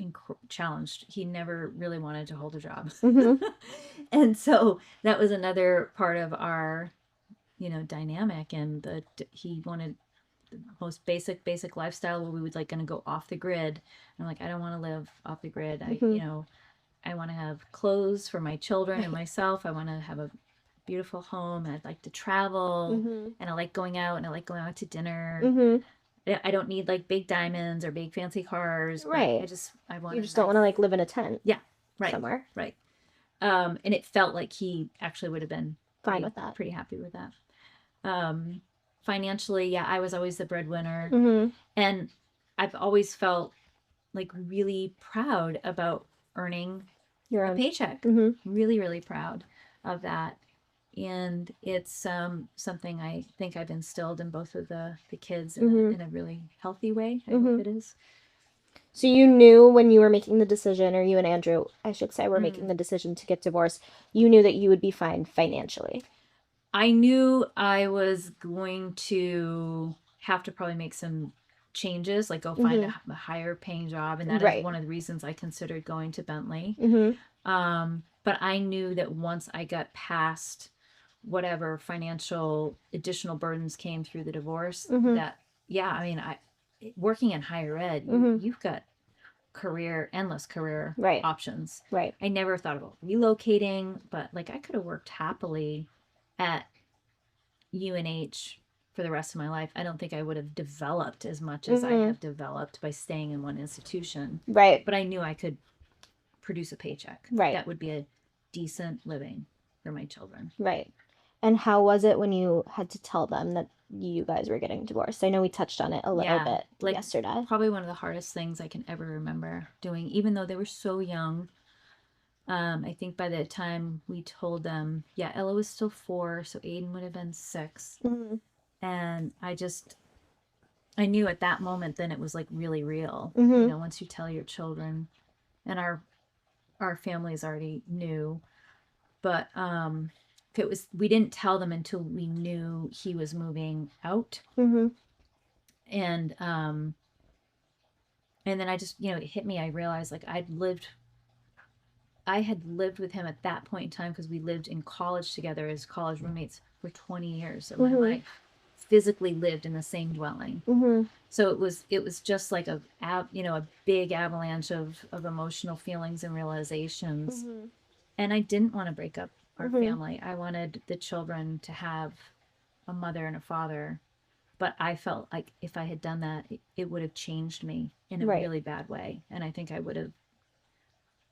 challenged. He never really wanted to hold a job. Mm-hmm. And so that was another part of our dynamic. And he wanted the most basic lifestyle where we would like going to go off the grid. And I'm like, I don't want to live off the grid. Mm-hmm. I want to have clothes for my children and myself. I want to have a beautiful home, and I'd like to travel, Mm-hmm. and I like going out, and I like going out to dinner. Mm-hmm. I don't need like big diamonds or big fancy cars, but Right. I want You just don't want to like live in a tent. Yeah, right, somewhere. right. And it felt like he actually would have been fine with that. pretty happy with that. Financially, yeah, I was always the breadwinner, Mm-hmm. and I've always felt like really proud about earning Your a own paycheck. Mm-hmm. Really, really proud of that. And it's something I think I've instilled in both of the kids in a really healthy way. I hope it is. So you knew when you were making the decision, or you and Andrew, I should say, were making the decision to get divorced, you knew that you would be fine financially. I knew I was going to have to probably make some changes, like go find a higher paying job. And that is one of the reasons I considered going to Bentley. But I knew that once I got past whatever financial additional burdens came through the divorce, that, yeah, I mean, working in higher ed, you've got endless career options. Right. I never thought about relocating, but like I could have worked happily at UNH for the rest of my life. I don't think I would have developed as much as I have developed by staying in one institution. Right. But I knew I could produce a paycheck. Right. That would be a decent living for my children. Right. And how was it when you had to tell them that you guys were getting divorced? I know we touched on it a little bit yesterday. Probably one of the hardest things I can ever remember doing, even though they were so young. I think by the time we told them, yeah, Ella was still 4, so Aiden would have been 6. And I knew at that moment then it was like really real. Once you tell your children, and our families already knew, but we didn't tell them until we knew he was moving out. And then I just, it hit me. I realized like I had lived with him at that point in time because we lived in college together as college roommates for 20 years of my life. Physically lived in the same dwelling. So it was just like a big avalanche of emotional feelings and realizations. And I didn't want to break up our family. I wanted the children to have a mother and a father. But I felt like if I had done that, it would have changed me in a really bad way. And I think I would have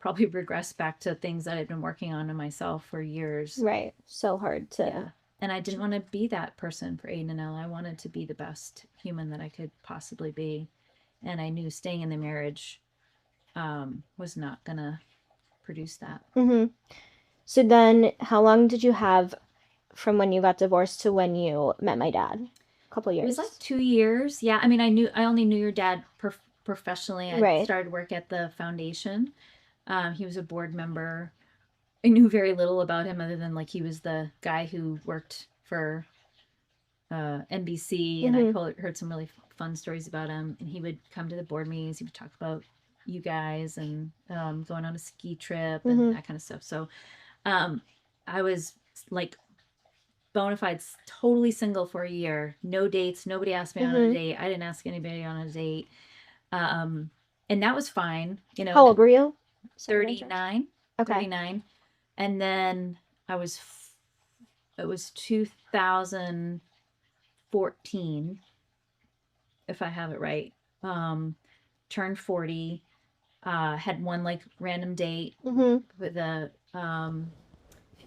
probably regressed back to things that I'd been working on in myself for years. Right. So hard to. Yeah. And I didn't want to be that person for Aiden and Ella. I wanted to be the best human that I could possibly be. And I knew staying in the marriage was not going to produce that. So then how long did you have from when you got divorced to when you met my dad? A couple years. It was like 2 years. Yeah. I mean, I only knew your dad professionally. I started work at the foundation. He was a board member. I knew very little about him other than like he was the guy who worked for NBC, and I heard some really fun stories about him. And he would come to the board meetings. He would talk about you guys and going on a ski trip and that kind of stuff. So I was like bona fide, totally single for a year. No dates. Nobody asked me on a date. I didn't ask anybody on a date. And that was fine. You know, How old were you? 39. Okay. 39. And then it was 2014, if I have it right. Turned 40, had one like random date with a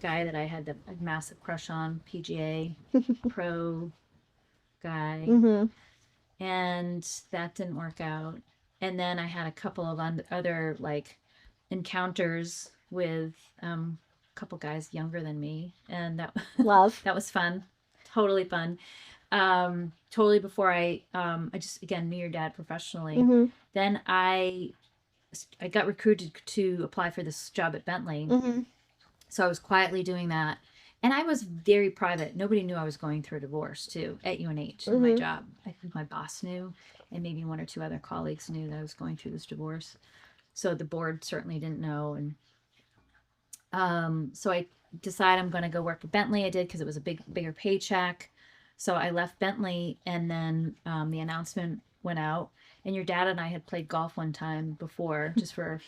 guy that I had a massive crush on, PGA pro guy. And that didn't work out. And then I had a couple of other like encounters with a couple guys younger than me, and that that was fun, totally fun. Totally before I just again knew your dad professionally. Then I got recruited to apply for this job at Bentley. So I was quietly doing that. And I was very private. Nobody knew I was going through a divorce too at UNH in my job. I think my boss knew, and maybe one or two other colleagues knew that I was going through this divorce. So the board certainly didn't know. And so I decided I'm going to go work at Bentley. I did because it was a bigger paycheck. So I left Bentley, and then the announcement went out. And your dad and I had played golf one time before, just for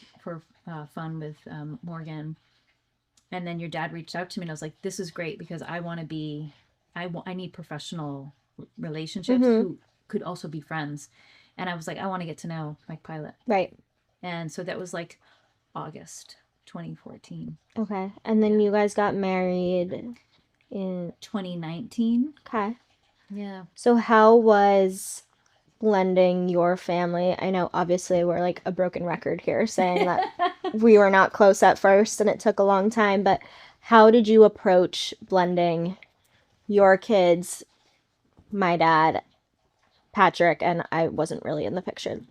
fun with Morgan. And then your dad reached out to me, and I was like, this is great because I want to be, I need professional relationships who could also be friends. And I was like, I want to get to know Mike Pilot. Right. And so that was like August 2014. Okay. And then you guys got married in 2019. Okay. Yeah. So how was blending your family? I know obviously we're like a broken record here saying that we were not close at first and it took a long time, but how did you approach blending your kids, my dad, Patrick, and I wasn't really in the picture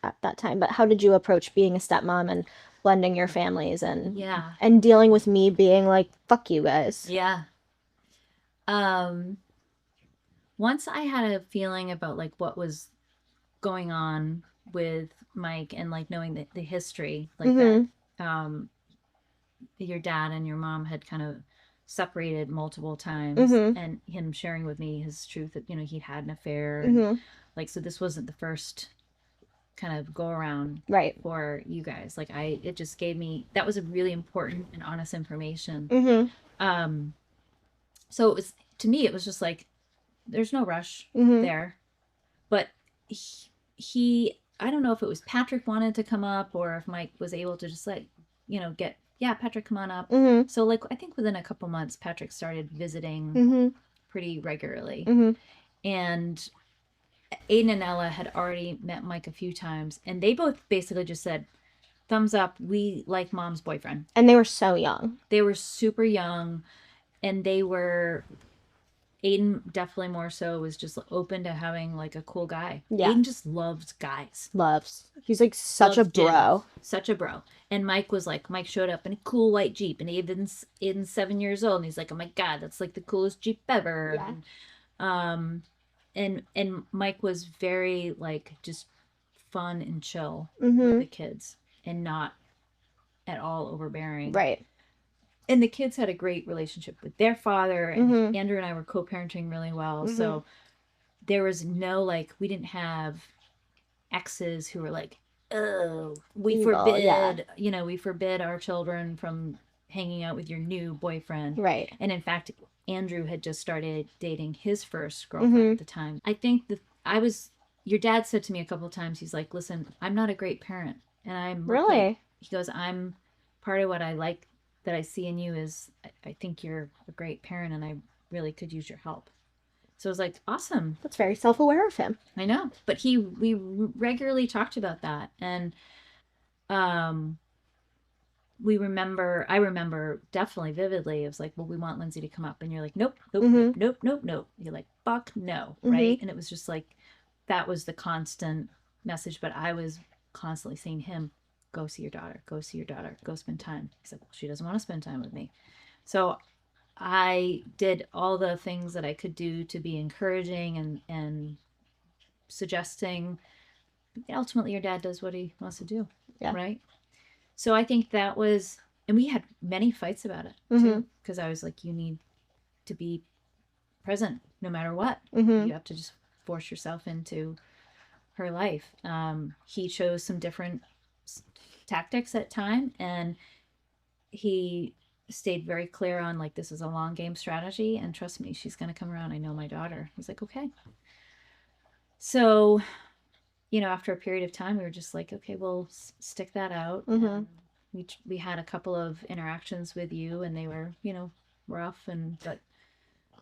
at that time, but how did you approach being a stepmom and blending your families and dealing with me being like, fuck you guys? Yeah. Once I had a feeling about like what was going on with Mike and like knowing the history, like that your dad and your mom had kind of separated multiple times, and him sharing with me his truth that, you know, he'd had an affair. And, like, so this wasn't the first kind of go around for you guys. Like it just gave me, that was a really important and honest information. So it was, to me, it was just like, there's no rush there. But he, I don't know if it was Patrick wanted to come up or if Mike was able to just like, you know, Patrick, come on up. So like, I think within a couple months, Patrick started visiting pretty regularly. And Aiden and Ella had already met Mike a few times, and they both basically just said, thumbs up, we like mom's boyfriend. And they were so young. They were super young, and Aiden definitely more so was just open to having like a cool guy. Yeah. Aiden just loves guys. He's like such a bro. Such a bro. And Mike showed up in a cool white Jeep, and Aiden's 7 years old, and he's like, oh my God, that's like the coolest Jeep ever. Yeah. And Mike was very like just fun and chill with the kids and not at all overbearing. Right. And the kids had a great relationship with their father, and Andrew and I were co-parenting really well. So there was no like, we didn't have exes who were like, oh, we forbid, you know, we forbid our children from hanging out with your new boyfriend. Right. And in fact, Andrew had just started dating his first girlfriend at the time. I think your dad said to me a couple of times, he's like, listen, I'm not a great parent. And I'm really, he goes, I'm part of what I like that I see in you is I think you're a great parent, and I really could use your help. So I was like, awesome. That's very self-aware of him. I know. But we regularly talked about that. And I remember definitely vividly, it was like, well, we want Lindsay to come up. And you're like, nope. You're like, fuck no. Right. And it was just like, that was the constant message. But I was constantly seeing him go see your daughter, go see your daughter, go spend time. He's like, well, she doesn't want to spend time with me. So I did all the things that I could do to be encouraging and suggesting. Ultimately, your dad does what he wants to do, right? So I think that was, and we had many fights about it too, because I was like, you need to be present no matter what. You have to just force yourself into her life. He chose some different tactics at time, and he stayed very clear on like, this is a long game strategy, and trust me, she's going to come around. I know my daughter. I was like, okay. So, after a period of time, we were just like, okay, we'll stick that out. We had a couple of interactions with you, and they were, rough,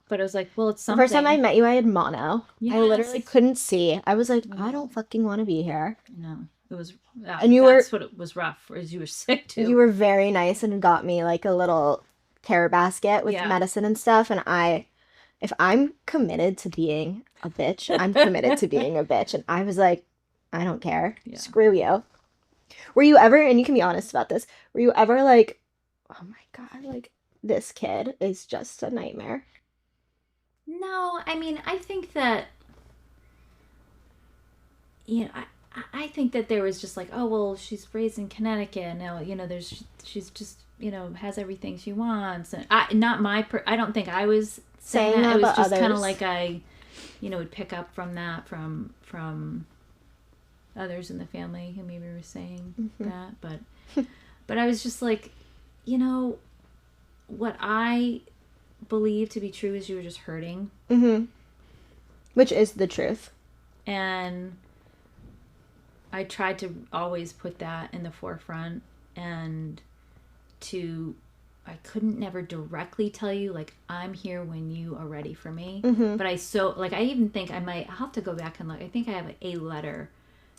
but I was like, well, it's something. The first time I met you, I had mono. Yes. I literally couldn't see. I was like, I don't fucking want to be here. No, it was, and that's what it was rough, as you were sick too. You were very nice and got me like a little care basket with medicine and stuff. And if I'm committed to being a bitch, I'm committed to being a bitch. And I was like, I don't care. Yeah. Screw you. Were you ever, and you can be honest about this, were you ever like, oh my God, like this kid is just a nightmare? No, I mean, I think that, I think that there was just like, oh, well, she's raised in Connecticut. Now, she's just, has everything she wants. And I don't think I was saying that. It was just kind of like I, would pick up from that from others in the family who maybe were saying that. But I was just like, what I believe to be true is you were just hurting. Which is the truth. And I tried to always put that in the forefront, and I couldn't never directly tell you, like, I'm here when you are ready for me. But I even think I'll have to go back and look. I think I have a letter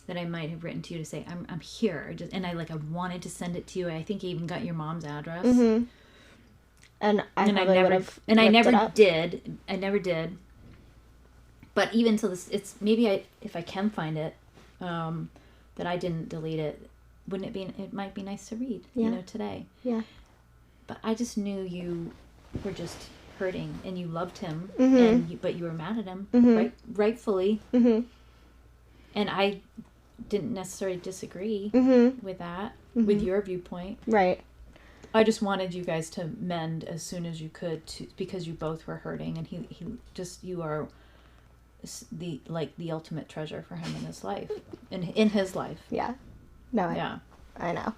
that I might have written to you to say, I'm here. I wanted to send it to you. I think I even got your mom's address. And I never did. But even till this, it's maybe if I can find it, that I didn't delete it. Wouldn't it be? It might be nice to read, today. Yeah. But I just knew you were just hurting, and you loved him, but you were mad at him, rightfully. And I didn't necessarily disagree with that, with your viewpoint. Right. I just wanted you guys to mend as soon as you could, because you both were hurting, and you are the ultimate treasure for him in his life, in his life. Yeah. No. I know.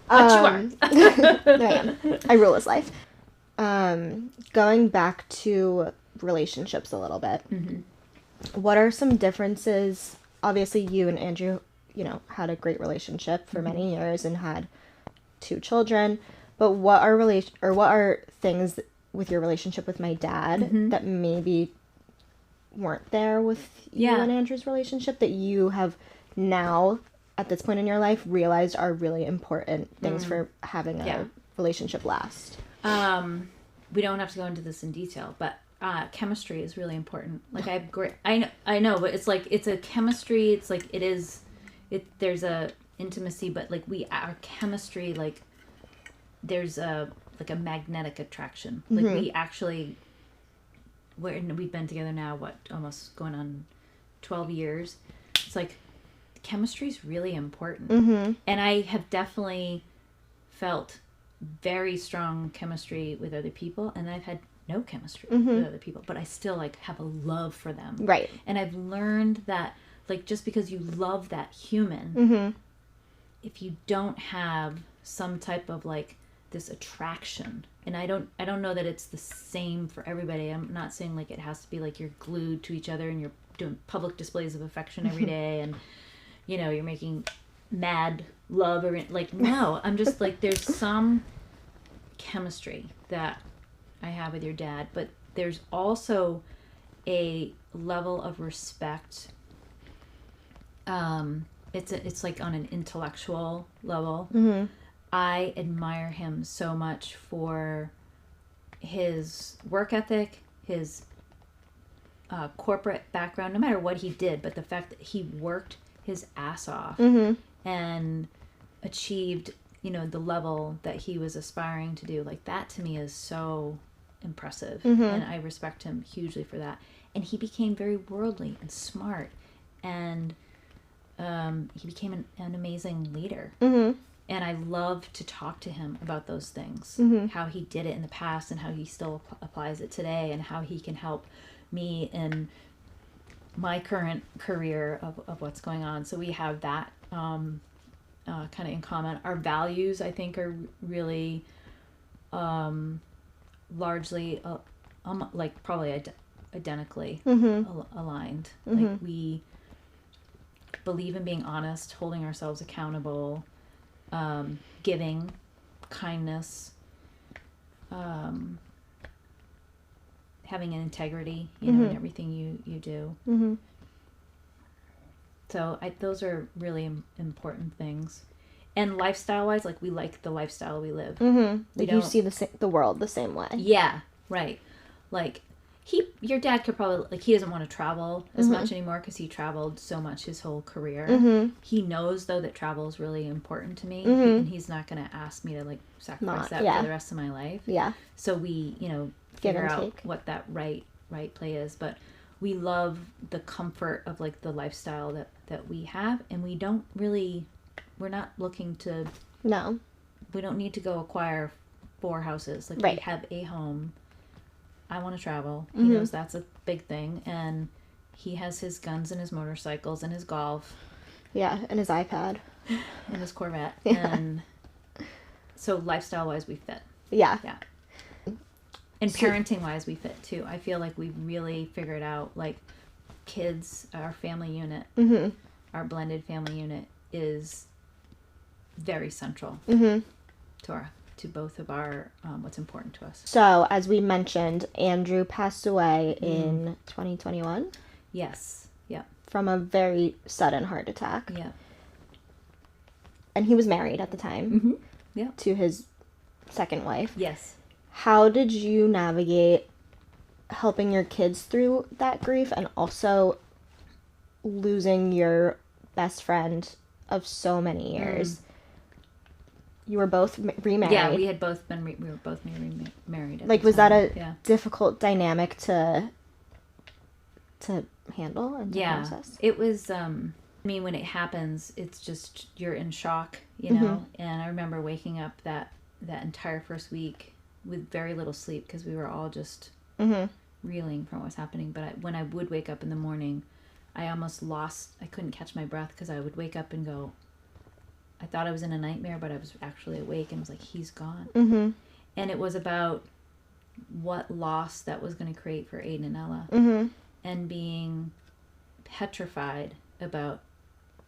But you are. No, I am. I rule his life. Going back to relationships a little bit. What are some differences? Obviously, you and Andrew, had a great relationship for many years and had 2 children. But what are things with your relationship with my dad that maybe weren't there with you and Andrew's relationship that you have now, at this point in your life, realized are really important things for having a relationship last? We don't have to go into this in detail, but chemistry is really important. Like I know, but it's like, it's a chemistry. It's like, there's a intimacy, but like our chemistry, like there's a magnetic attraction. Like we actually, we've been together now, almost going on 12 years. It's like, chemistry is really important. And I have definitely felt very strong chemistry with other people, and I've had no chemistry with other people, but I still have a love for them. Right. And I've learned that just because you love that human, if you don't have some type of this attraction, and I don't know that it's the same for everybody. I'm not saying it has to be you're glued to each other and you're doing public displays of affection every day and you're making mad love, or no, I'm just there's some chemistry that I have with your dad, but there's also a level of respect. It's on an intellectual level. I admire him so much for his work ethic, his corporate background, no matter what he did, but the fact that he worked his ass off and achieved, the level that he was aspiring to do. Like, that to me is so impressive. And I respect him hugely for that. And he became very worldly and smart, and he became an amazing leader. And I love to talk to him about those things, how he did it in the past and how he still applies it today, and how he can help me in my current career of what's going on. So we have that kind of in common. Our values, I think, are really largely like probably identically aligned. Like, we believe in being honest, holding ourselves accountable, giving, kindness, having an integrity, in everything you do. So those are really important things. And lifestyle-wise, like, we like the lifestyle we live. Like, you see the world the same way. Yeah, right. Like, your dad could probably, like, he doesn't want to travel as much anymore because he traveled so much his whole career. He knows, though, that travel is really important to me, and he's not going to ask me to, like, sacrifice that for the rest of my life. Yeah. So we, figure out what that right play is. But we love the comfort of, like, the lifestyle that we have, and we're not looking to... No. We don't need to go acquire 4 houses. Like, we have a home. I want to travel. He knows that's a big thing, and he has his guns and his motorcycles and his golf. Yeah, and his iPad. And his Corvette. Yeah. And so lifestyle-wise, we fit. Yeah. Yeah. And parenting-wise, we fit, too. I feel like we've really figured out, like, kids, our family unit, our blended family unit is very central to both of our what's important to us. So, as we mentioned, Andrew passed away in 2021. Yes. Yeah. From a very sudden heart attack. Yeah. And he was married at the time. Yeah. To his second wife. Yes. How did you navigate helping your kids through that grief, and also losing your best friend of so many years? You were both remarried. Yeah, we had both been we were both married. At like, the was time. that a difficult dynamic to handle and to process? It was. I mean, when it happens, it's just, you're in shock, And I remember waking up that entire first week with very little sleep, because we were all just reeling from what was happening. But when I would wake up in the morning, I couldn't catch my breath, because I would wake up and go, I thought I was in a nightmare, but I was actually awake, and was like, he's gone. And it was about what loss that was going to create for Aiden and Ella, and being petrified about,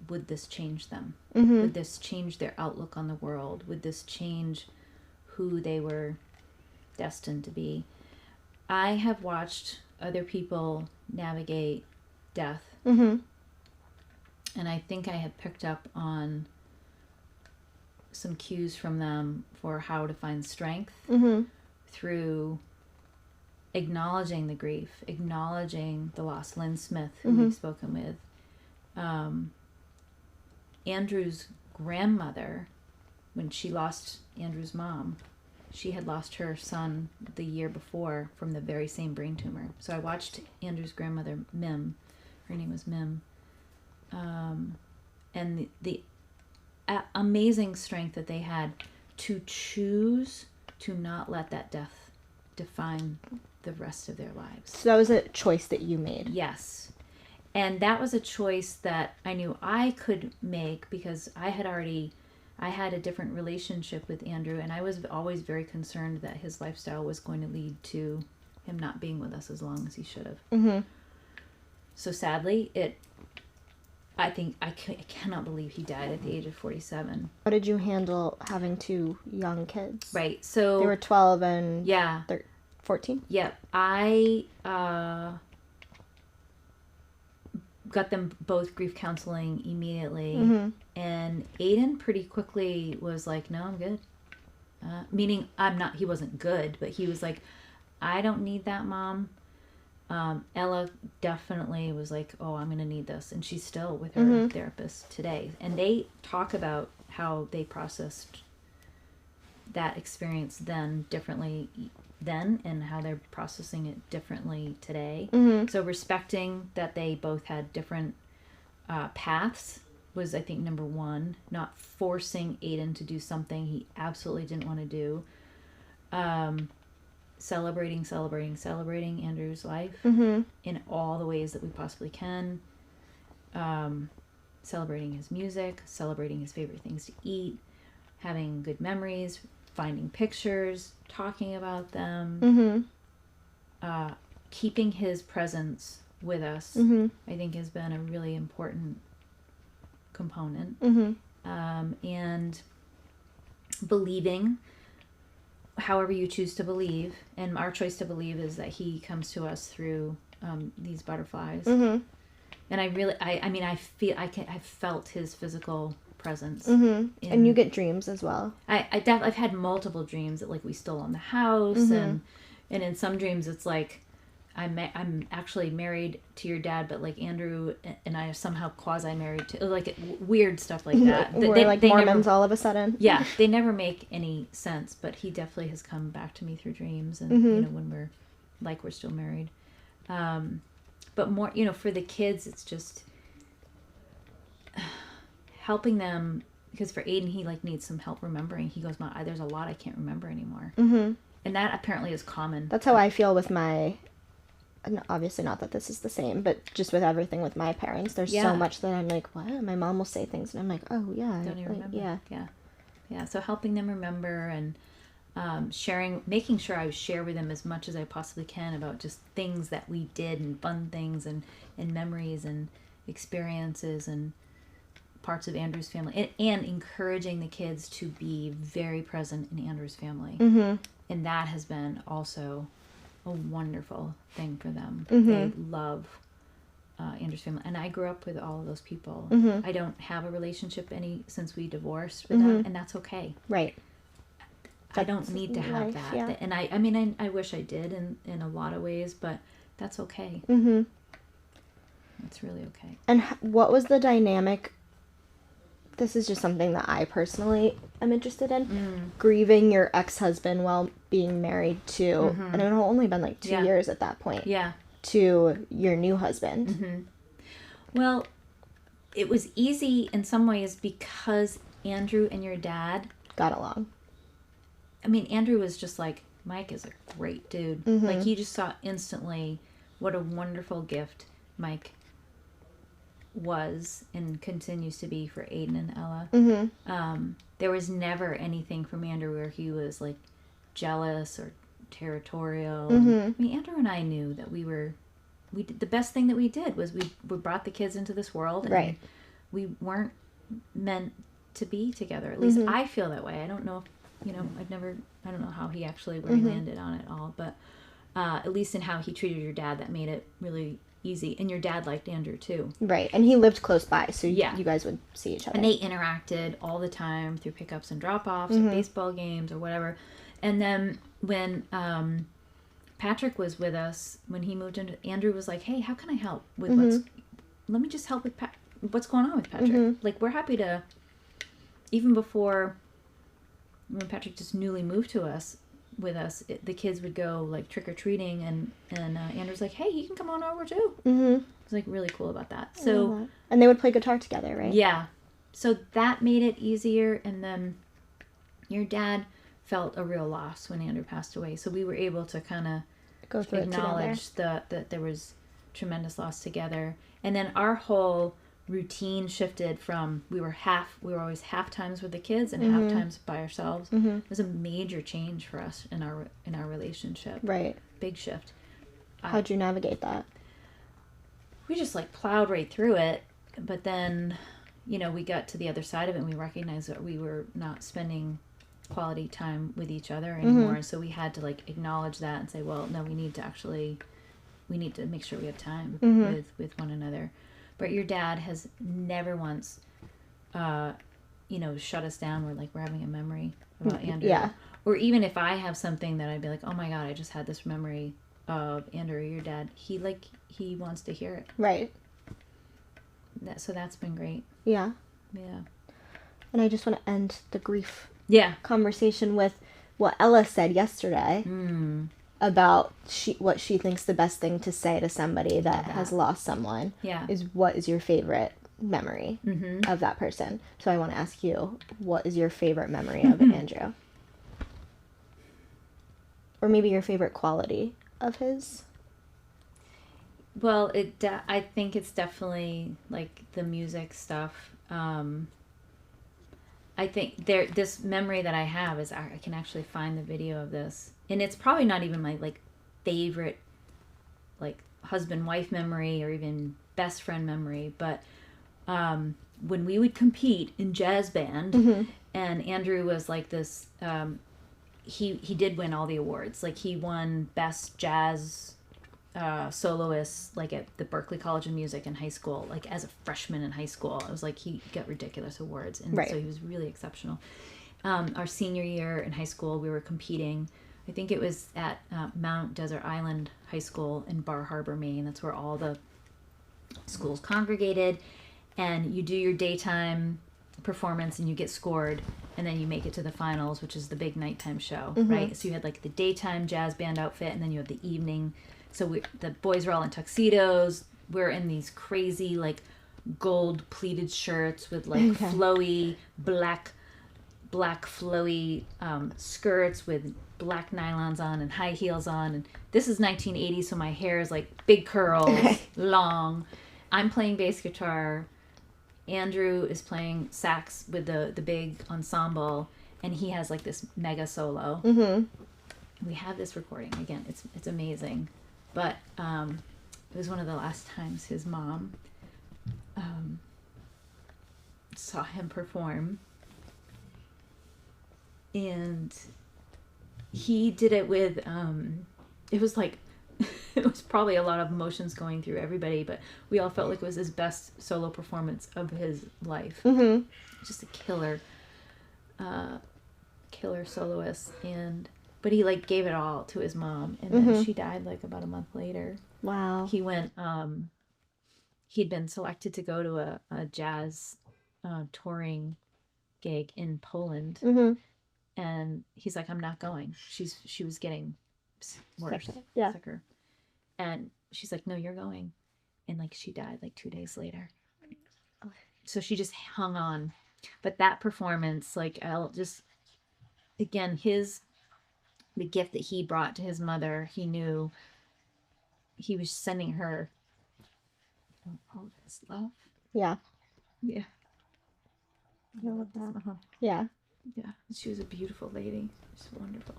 would this change them? Would this change their outlook on the world? Would this change who they were destined to be? I have watched other people navigate death, and I think I have picked up on some cues from them for how to find strength through acknowledging the grief, acknowledging the loss. Lynn Smith, who we've spoken with, Andrew's grandmother, when she lost Andrew's mom, she had lost her son the year before from the very same brain tumor. So I watched Andrew's grandmother, Mim, her name was Mim, and the amazing strength that they had to choose to not let that death define the rest of their lives. So that was a choice that you made. Yes. And that was a choice that I knew I could make, because I had a different relationship with Andrew, and I was always very concerned that his lifestyle was going to lead to him not being with us as long as he should have. So sadly, I cannot believe he died at the age of 47. How did you handle having 2 young kids? Right. So they were 12 and 14? Yeah. I got them both grief counseling immediately. And Aiden pretty quickly was like, no, I'm good. Meaning he wasn't good, but he was like, I don't need that, Mom. Ella definitely was like, oh, I'm going to need this. And she's still with her therapist today. And they talk about how they processed that experience then differently then and how they're processing it differently today. So respecting that they both had different paths was, I think, number one. Not forcing Aiden to do something he absolutely didn't want to do. Celebrating Andrew's life in all the ways that we possibly can. Celebrating his music, celebrating his favorite things to eat, having good memories, finding pictures, talking about them, keeping his presence with us, I think has been a really important component. And believing however you choose to believe, and our choice to believe is that he comes to us through these butterflies. And I really, I felt his physical presence. And you get dreams as well. I've had multiple dreams that like we still own the house, and in some dreams it's like I'm actually married to your dad, but like Andrew and I are somehow quasi married to, like weird stuff like that. We're like Mormons never, all of a sudden. Yeah, they never make any sense, but he definitely has come back to me through dreams, and you know, when we're still married. But more, you know, for the kids, it's just helping them, because for Aiden, he like needs some help remembering. He goes, there's a lot I can't remember anymore. And that apparently is common. That's how I feel with my, obviously not that this is the same, but just with everything with my parents, there's so much that I'm like, what? My mom will say things and I'm like, oh yeah. Don't even remember. Yeah. So helping them remember, and sharing, making sure I share with them as much as I possibly can about just things that we did, and fun things, and memories and experiences and parts of Andrew's family, and encouraging the kids to be very present in Andrew's family. And that has been also a wonderful thing for them. They love Andrew's family, and I grew up with all of those people. I don't have a relationship since we divorced with them, and that's okay. Right. I don't need to have that. Yeah. And I mean, I wish I did in a lot of ways, but that's okay. It's really okay. And what was the dynamic? This is just something that I personally am interested in. Grieving your ex-husband while being married to, and it had only been like 2 years at that point. Yeah. To your new husband. Well, it was easy in some ways because Andrew and your dad got along. I mean, Andrew was just like, Mike is a great dude. Like, he just saw instantly what a wonderful gift Mike was and continues to be for Aiden and Ella. There was never anything from Andrew where he was like jealous or territorial. I mean, Andrew and I knew that we did the best thing that we did was we brought the kids into this world, and we weren't meant to be together. At least I feel that way. I don't know if, you know, I don't know how he actually, where he landed on it all, but at least in how he treated your dad, that made it really easy. And your dad liked Andrew too. Right. And he lived close by, so you guys would see each other. And they interacted all the time through pickups and drop-offs or baseball games or whatever. And then when Patrick was with us, when he moved into, Andrew was like, hey, how can I help with let me just help with what's going on with Patrick. Like, we're happy to, even before, when Patrick just newly moved with us, the kids would go like trick-or-treating, and Andrew's like, hey, he can come on over too. It was like really cool about that. So, and they would play guitar together, right? Yeah. So that made it easier. And then your dad felt a real loss when Andrew passed away. So we were able to kind of acknowledge that there was tremendous loss together. And then our whole routine shifted from we were always half times with the kids and half times by ourselves. It was a major change for us in our relationship. Right. Big shift. How'd you navigate that? We just like plowed right through it, but then, you know, we got to the other side of it and we recognized that we were not spending quality time with each other anymore. So we had to like acknowledge that and say, well, no, we need to make sure we have time with one another. But your dad has never once, shut us down. We're having a memory about Andrew. Yeah. Or even if I have something that I'd be like, oh my God, I just had this memory of Andrew, your dad, he wants to hear it. Right. So that's been great. Yeah. Yeah. And I just want to end the grief conversation with what Ella said yesterday about what she thinks the best thing to say to somebody that has lost someone is, what is your favorite memory of that person? So I want to ask you, what is your favorite memory of Andrew? Or maybe your favorite quality of his? Well, I think it's definitely like the music stuff. I think this memory that I have is, I can actually find the video of this, and it's probably not even my like favorite like husband-wife memory or even best friend memory, but when we would compete in jazz band, and Andrew was like this, he did win all the awards. Like he won best jazz soloist like at the Berklee College of Music in high school, like as a freshman in high school. It was like he got ridiculous awards, and so he was really exceptional. Our senior year in high school, we were competing. I think it was at Mount Desert Island High School in Bar Harbor, Maine. That's where all the schools congregated, and you do your daytime performance and you get scored, and then you make it to the finals, which is the big nighttime show, right? So you had like the daytime jazz band outfit, and then you have the evening. So the boys were all in tuxedos. We're in these crazy like gold pleated shirts with like flowy black flowy skirts with black nylons on and high heels on. And this is 1980, so my hair is like big curls, long. I'm playing bass guitar. Andrew is playing sax with the big ensemble, and he has like this mega solo. We have this recording again. It's amazing. But it was one of the last times his mom saw him perform. And he did it with, it was like, it was probably a lot of emotions going through everybody, but we all felt like it was his best solo performance of his life. Just a killer soloist. But he like gave it all to his mom, and then she died like about a month later. Wow. He went, he'd been selected to go to a jazz touring gig in Poland, and he's like, I'm not going. She was getting worse, sicker, and she's like, no, you're going. And like she died like 2 days later. So she just hung on. But that performance, like, I'll just, again, the gift that he brought to his mother, he knew he was sending her all of his love. Yeah. Yeah. I love that. Yeah. Yeah. She was a beautiful lady. She's wonderful.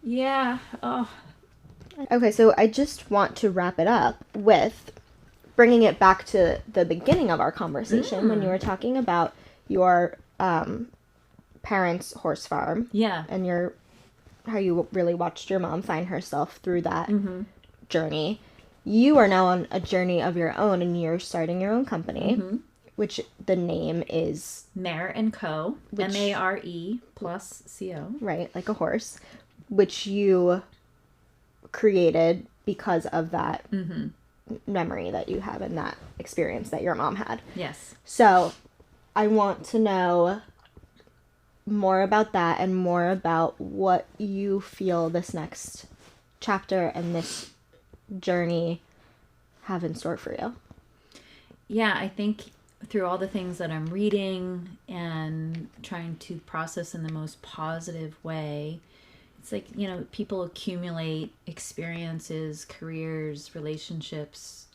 Yeah. Oh. Okay, so I just want to wrap it up with bringing it back to the beginning of our conversation when you were talking about your parents' horse farm. Yeah. And how you really watched your mom find herself through that journey. You are now on a journey of your own, and you're starting your own company, which the name is Mare & Co. Mare plus CO. Right, like a horse, which you created because of that memory that you have and that experience that your mom had. Yes. So I want to know more about that and more about what you feel this next chapter and this journey have in store for you. Yeah, I think through all the things that I'm reading and trying to process in the most positive way, it's like, people accumulate experiences, careers, relationships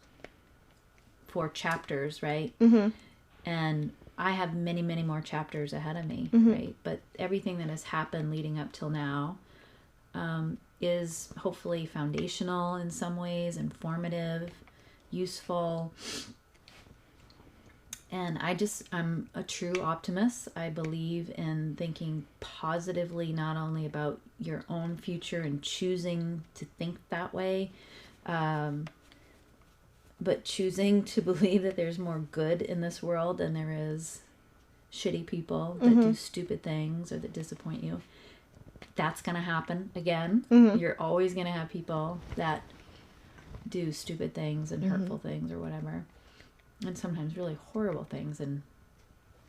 for chapters, right? And I have many, many more chapters ahead of me, right? But everything that has happened leading up till now is hopefully foundational in some ways, informative, useful. And I'm a true optimist. I believe in thinking positively, not only about your own future and choosing to think that way, but choosing to believe that there's more good in this world than there is shitty people that do stupid things or that disappoint you. that's going to happen again. You're always going to have people that do stupid things and hurtful things or whatever. And sometimes really horrible things. And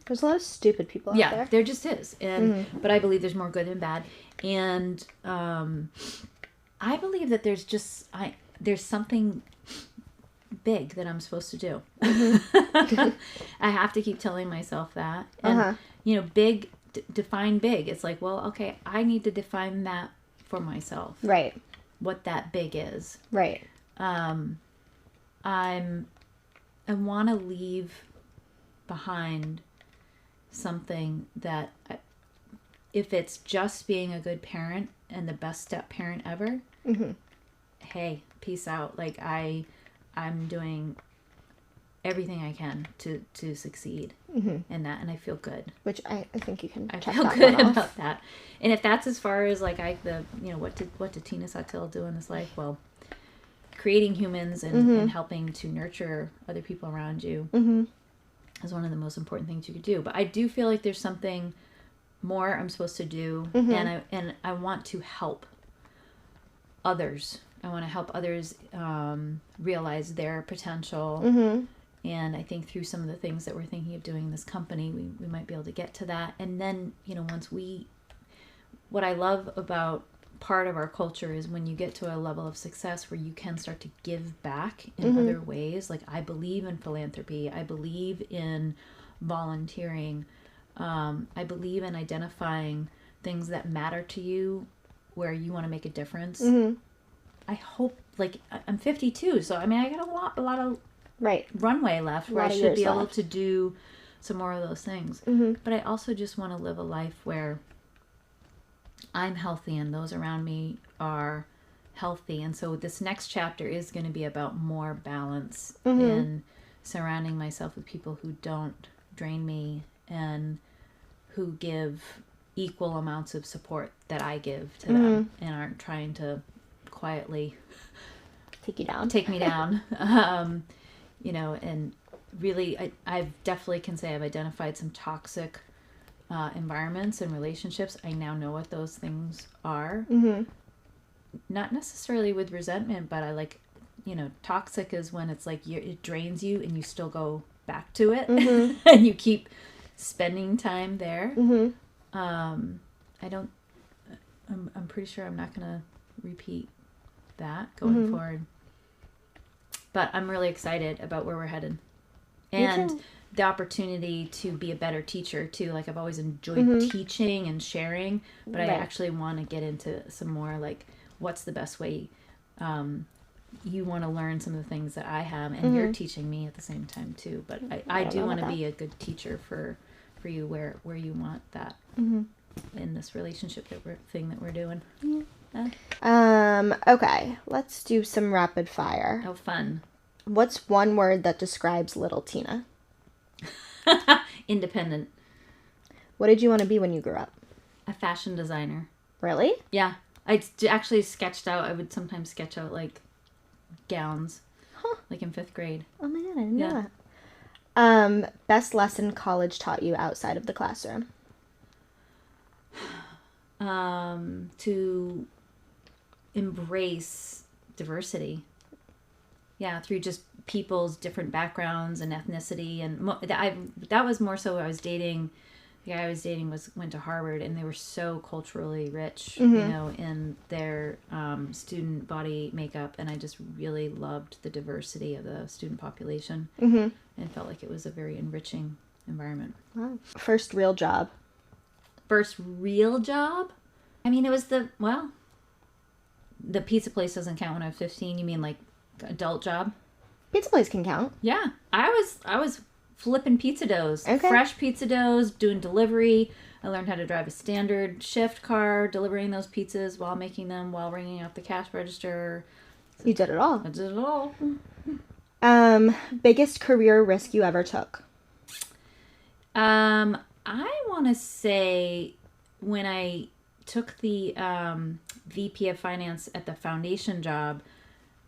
there's a lot of stupid people out there. Yeah, there just is. And but I believe there's more good than bad. And I believe that there's something big that I'm supposed to do. I have to keep telling myself that. And, big, define big. It's like, well, okay, I need to define that for myself. Right. What that big is. Right. I want to leave behind something that, if it's just being a good parent and the best step parent ever, hey, peace out. Like I'm doing everything I can to succeed in that, and I feel good. Which I think you can. I check feel that good one off. about that. And if that's as far as like what did Tina Sawtelle do in this life? Well, creating humans and helping to nurture other people around you is one of the most important things you could do. But I do feel like there's something more I'm supposed to do, and I want to help others. I want to help others realize their potential. And I think through some of the things that we're thinking of doing in this company, we might be able to get to that. And then, what I love about part of our culture is when you get to a level of success where you can start to give back in other ways. Like, I believe in philanthropy. I believe in volunteering. I believe in identifying things that matter to you where you want to make a difference. I hope, like, I'm 52, so I mean, I got a lot of runway left where I should be able to do some more of those things. But I also just want to live a life where I'm healthy and those around me are healthy. And so this next chapter is going to be about more balance in surrounding myself with people who don't drain me and who give equal amounts of support that I give to them and aren't trying to quietly take me down. And really, I've definitely can say I've identified some toxic environments and relationships. I now know what those things are. Not necessarily with resentment, but I like, toxic is when it's like it drains you and you still go back to it and you keep spending time there. I'm pretty sure I'm not going to repeat that going forward. But I'm really excited about where we're headed. And the opportunity to be a better teacher too. Like, I've always enjoyed teaching and sharing, but I actually want to get into some more like, what's the best way you want to learn some of the things that I have, and you're teaching me at the same time too. But I do want to be a good teacher for you where you want that in this relationship that we're doing. Okay, let's do some rapid fire. Oh, fun. What's one word that describes little Tina? Independent. What did you want to be when you grew up? A fashion designer. Really? Yeah. I actually I would sometimes sketch out like gowns. Like in 5th grade. Oh my god, I didn't know that. Best lesson college taught you outside of the classroom? To embrace diversity. Yeah, through just people's different backgrounds and ethnicity, and that was more so. I was dating. The guy I was dating went to Harvard, and they were so culturally rich, in their student body makeup, and I just really loved the diversity of the student population, and felt like it was a very enriching environment. Wow. First real job. First real job? I mean, it was the pizza place doesn't count when I was 15. You mean like adult job? Pizza place can count. Yeah. I was flipping pizza doughs. Okay. Fresh pizza doughs, doing delivery. I learned how to drive a standard shift car, delivering those pizzas while making them, while ringing out the cash register. You did it all. I did it all. Biggest career risk you ever took? I want to say when I took the VP of Finance at the foundation job,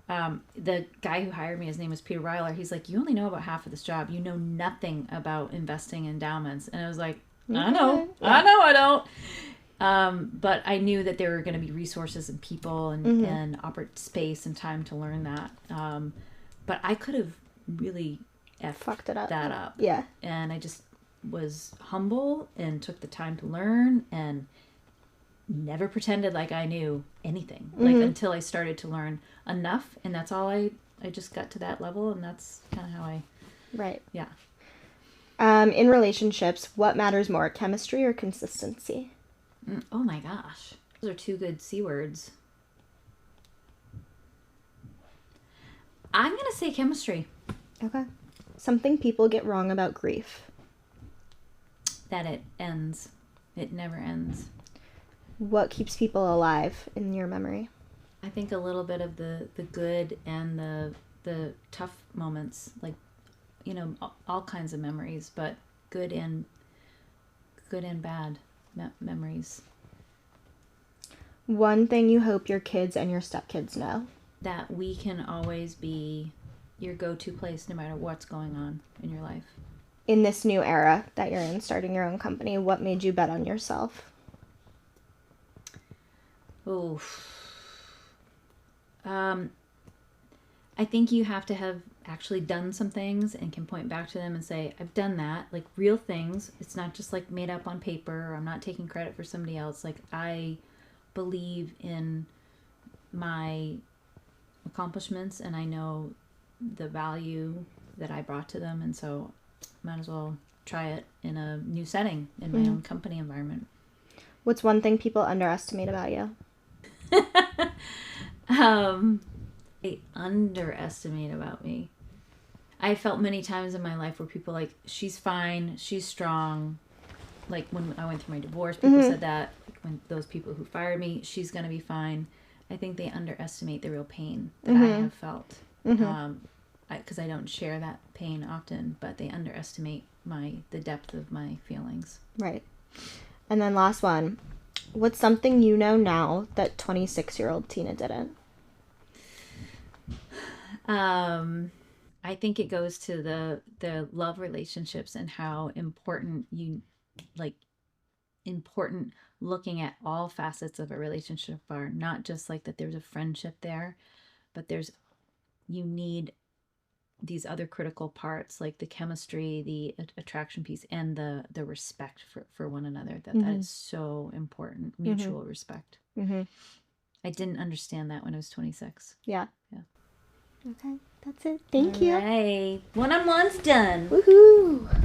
the guy who hired me, his name was Peter Reiler, he's like, you only know about half of this job. You know nothing about investing endowments. And I was like, I know I don't. But I knew that there were going to be resources and people and space and time to learn that. But I could have really fucked it up. That up. Yeah. And I just was humble and took the time to learn and never pretended like I knew anything. Like until I started to learn enough, and that's all I just got to that level, and that's kind of how I. Right. Yeah. In relationships, what matters more, chemistry or consistency? Oh my gosh. Those are two good C words. I'm going to say chemistry. Okay. Something people get wrong about grief. That it ends. It never ends. What keeps people alive in your memory? I think a little bit of the good and the tough moments, like, you know, all kinds of memories, but good and bad memories. One thing you hope your kids and your stepkids know. That we can always be your go-to place no matter what's going on in your life. In this new era that you're in, starting your own company, what made you bet on yourself? Oh. I think you have to have actually done some things and can point back to them and say, I've done that. Like real things. It's not just like made up on paper. Or I'm not taking credit for somebody else. Like I believe in my accomplishments and I know the value that I brought to them, and so might as well try it in a new setting in my own company environment. What's one thing people underestimate about you? They underestimate about me. I felt many times in my life where people like, she's fine, she's strong. Like when I went through my divorce, people said that. When those people who fired me, she's gonna be fine. I think they underestimate the real pain that I have felt. Because I don't share that pain often, but they underestimate the depth of my feelings. Right. And then last one. What's something you know now that 26-year-old Tina didn't? I think it goes to the love relationships and how important important looking at all facets of a relationship are, not just like that there's a friendship there, but you need these other critical parts like the chemistry, the attraction piece, and the respect for one another. That is so important. Mutual respect. I didn't understand that when I was 26. Yeah. Yeah. Okay, that's it. Thank you. All right. One-on-one's done. Woohoo!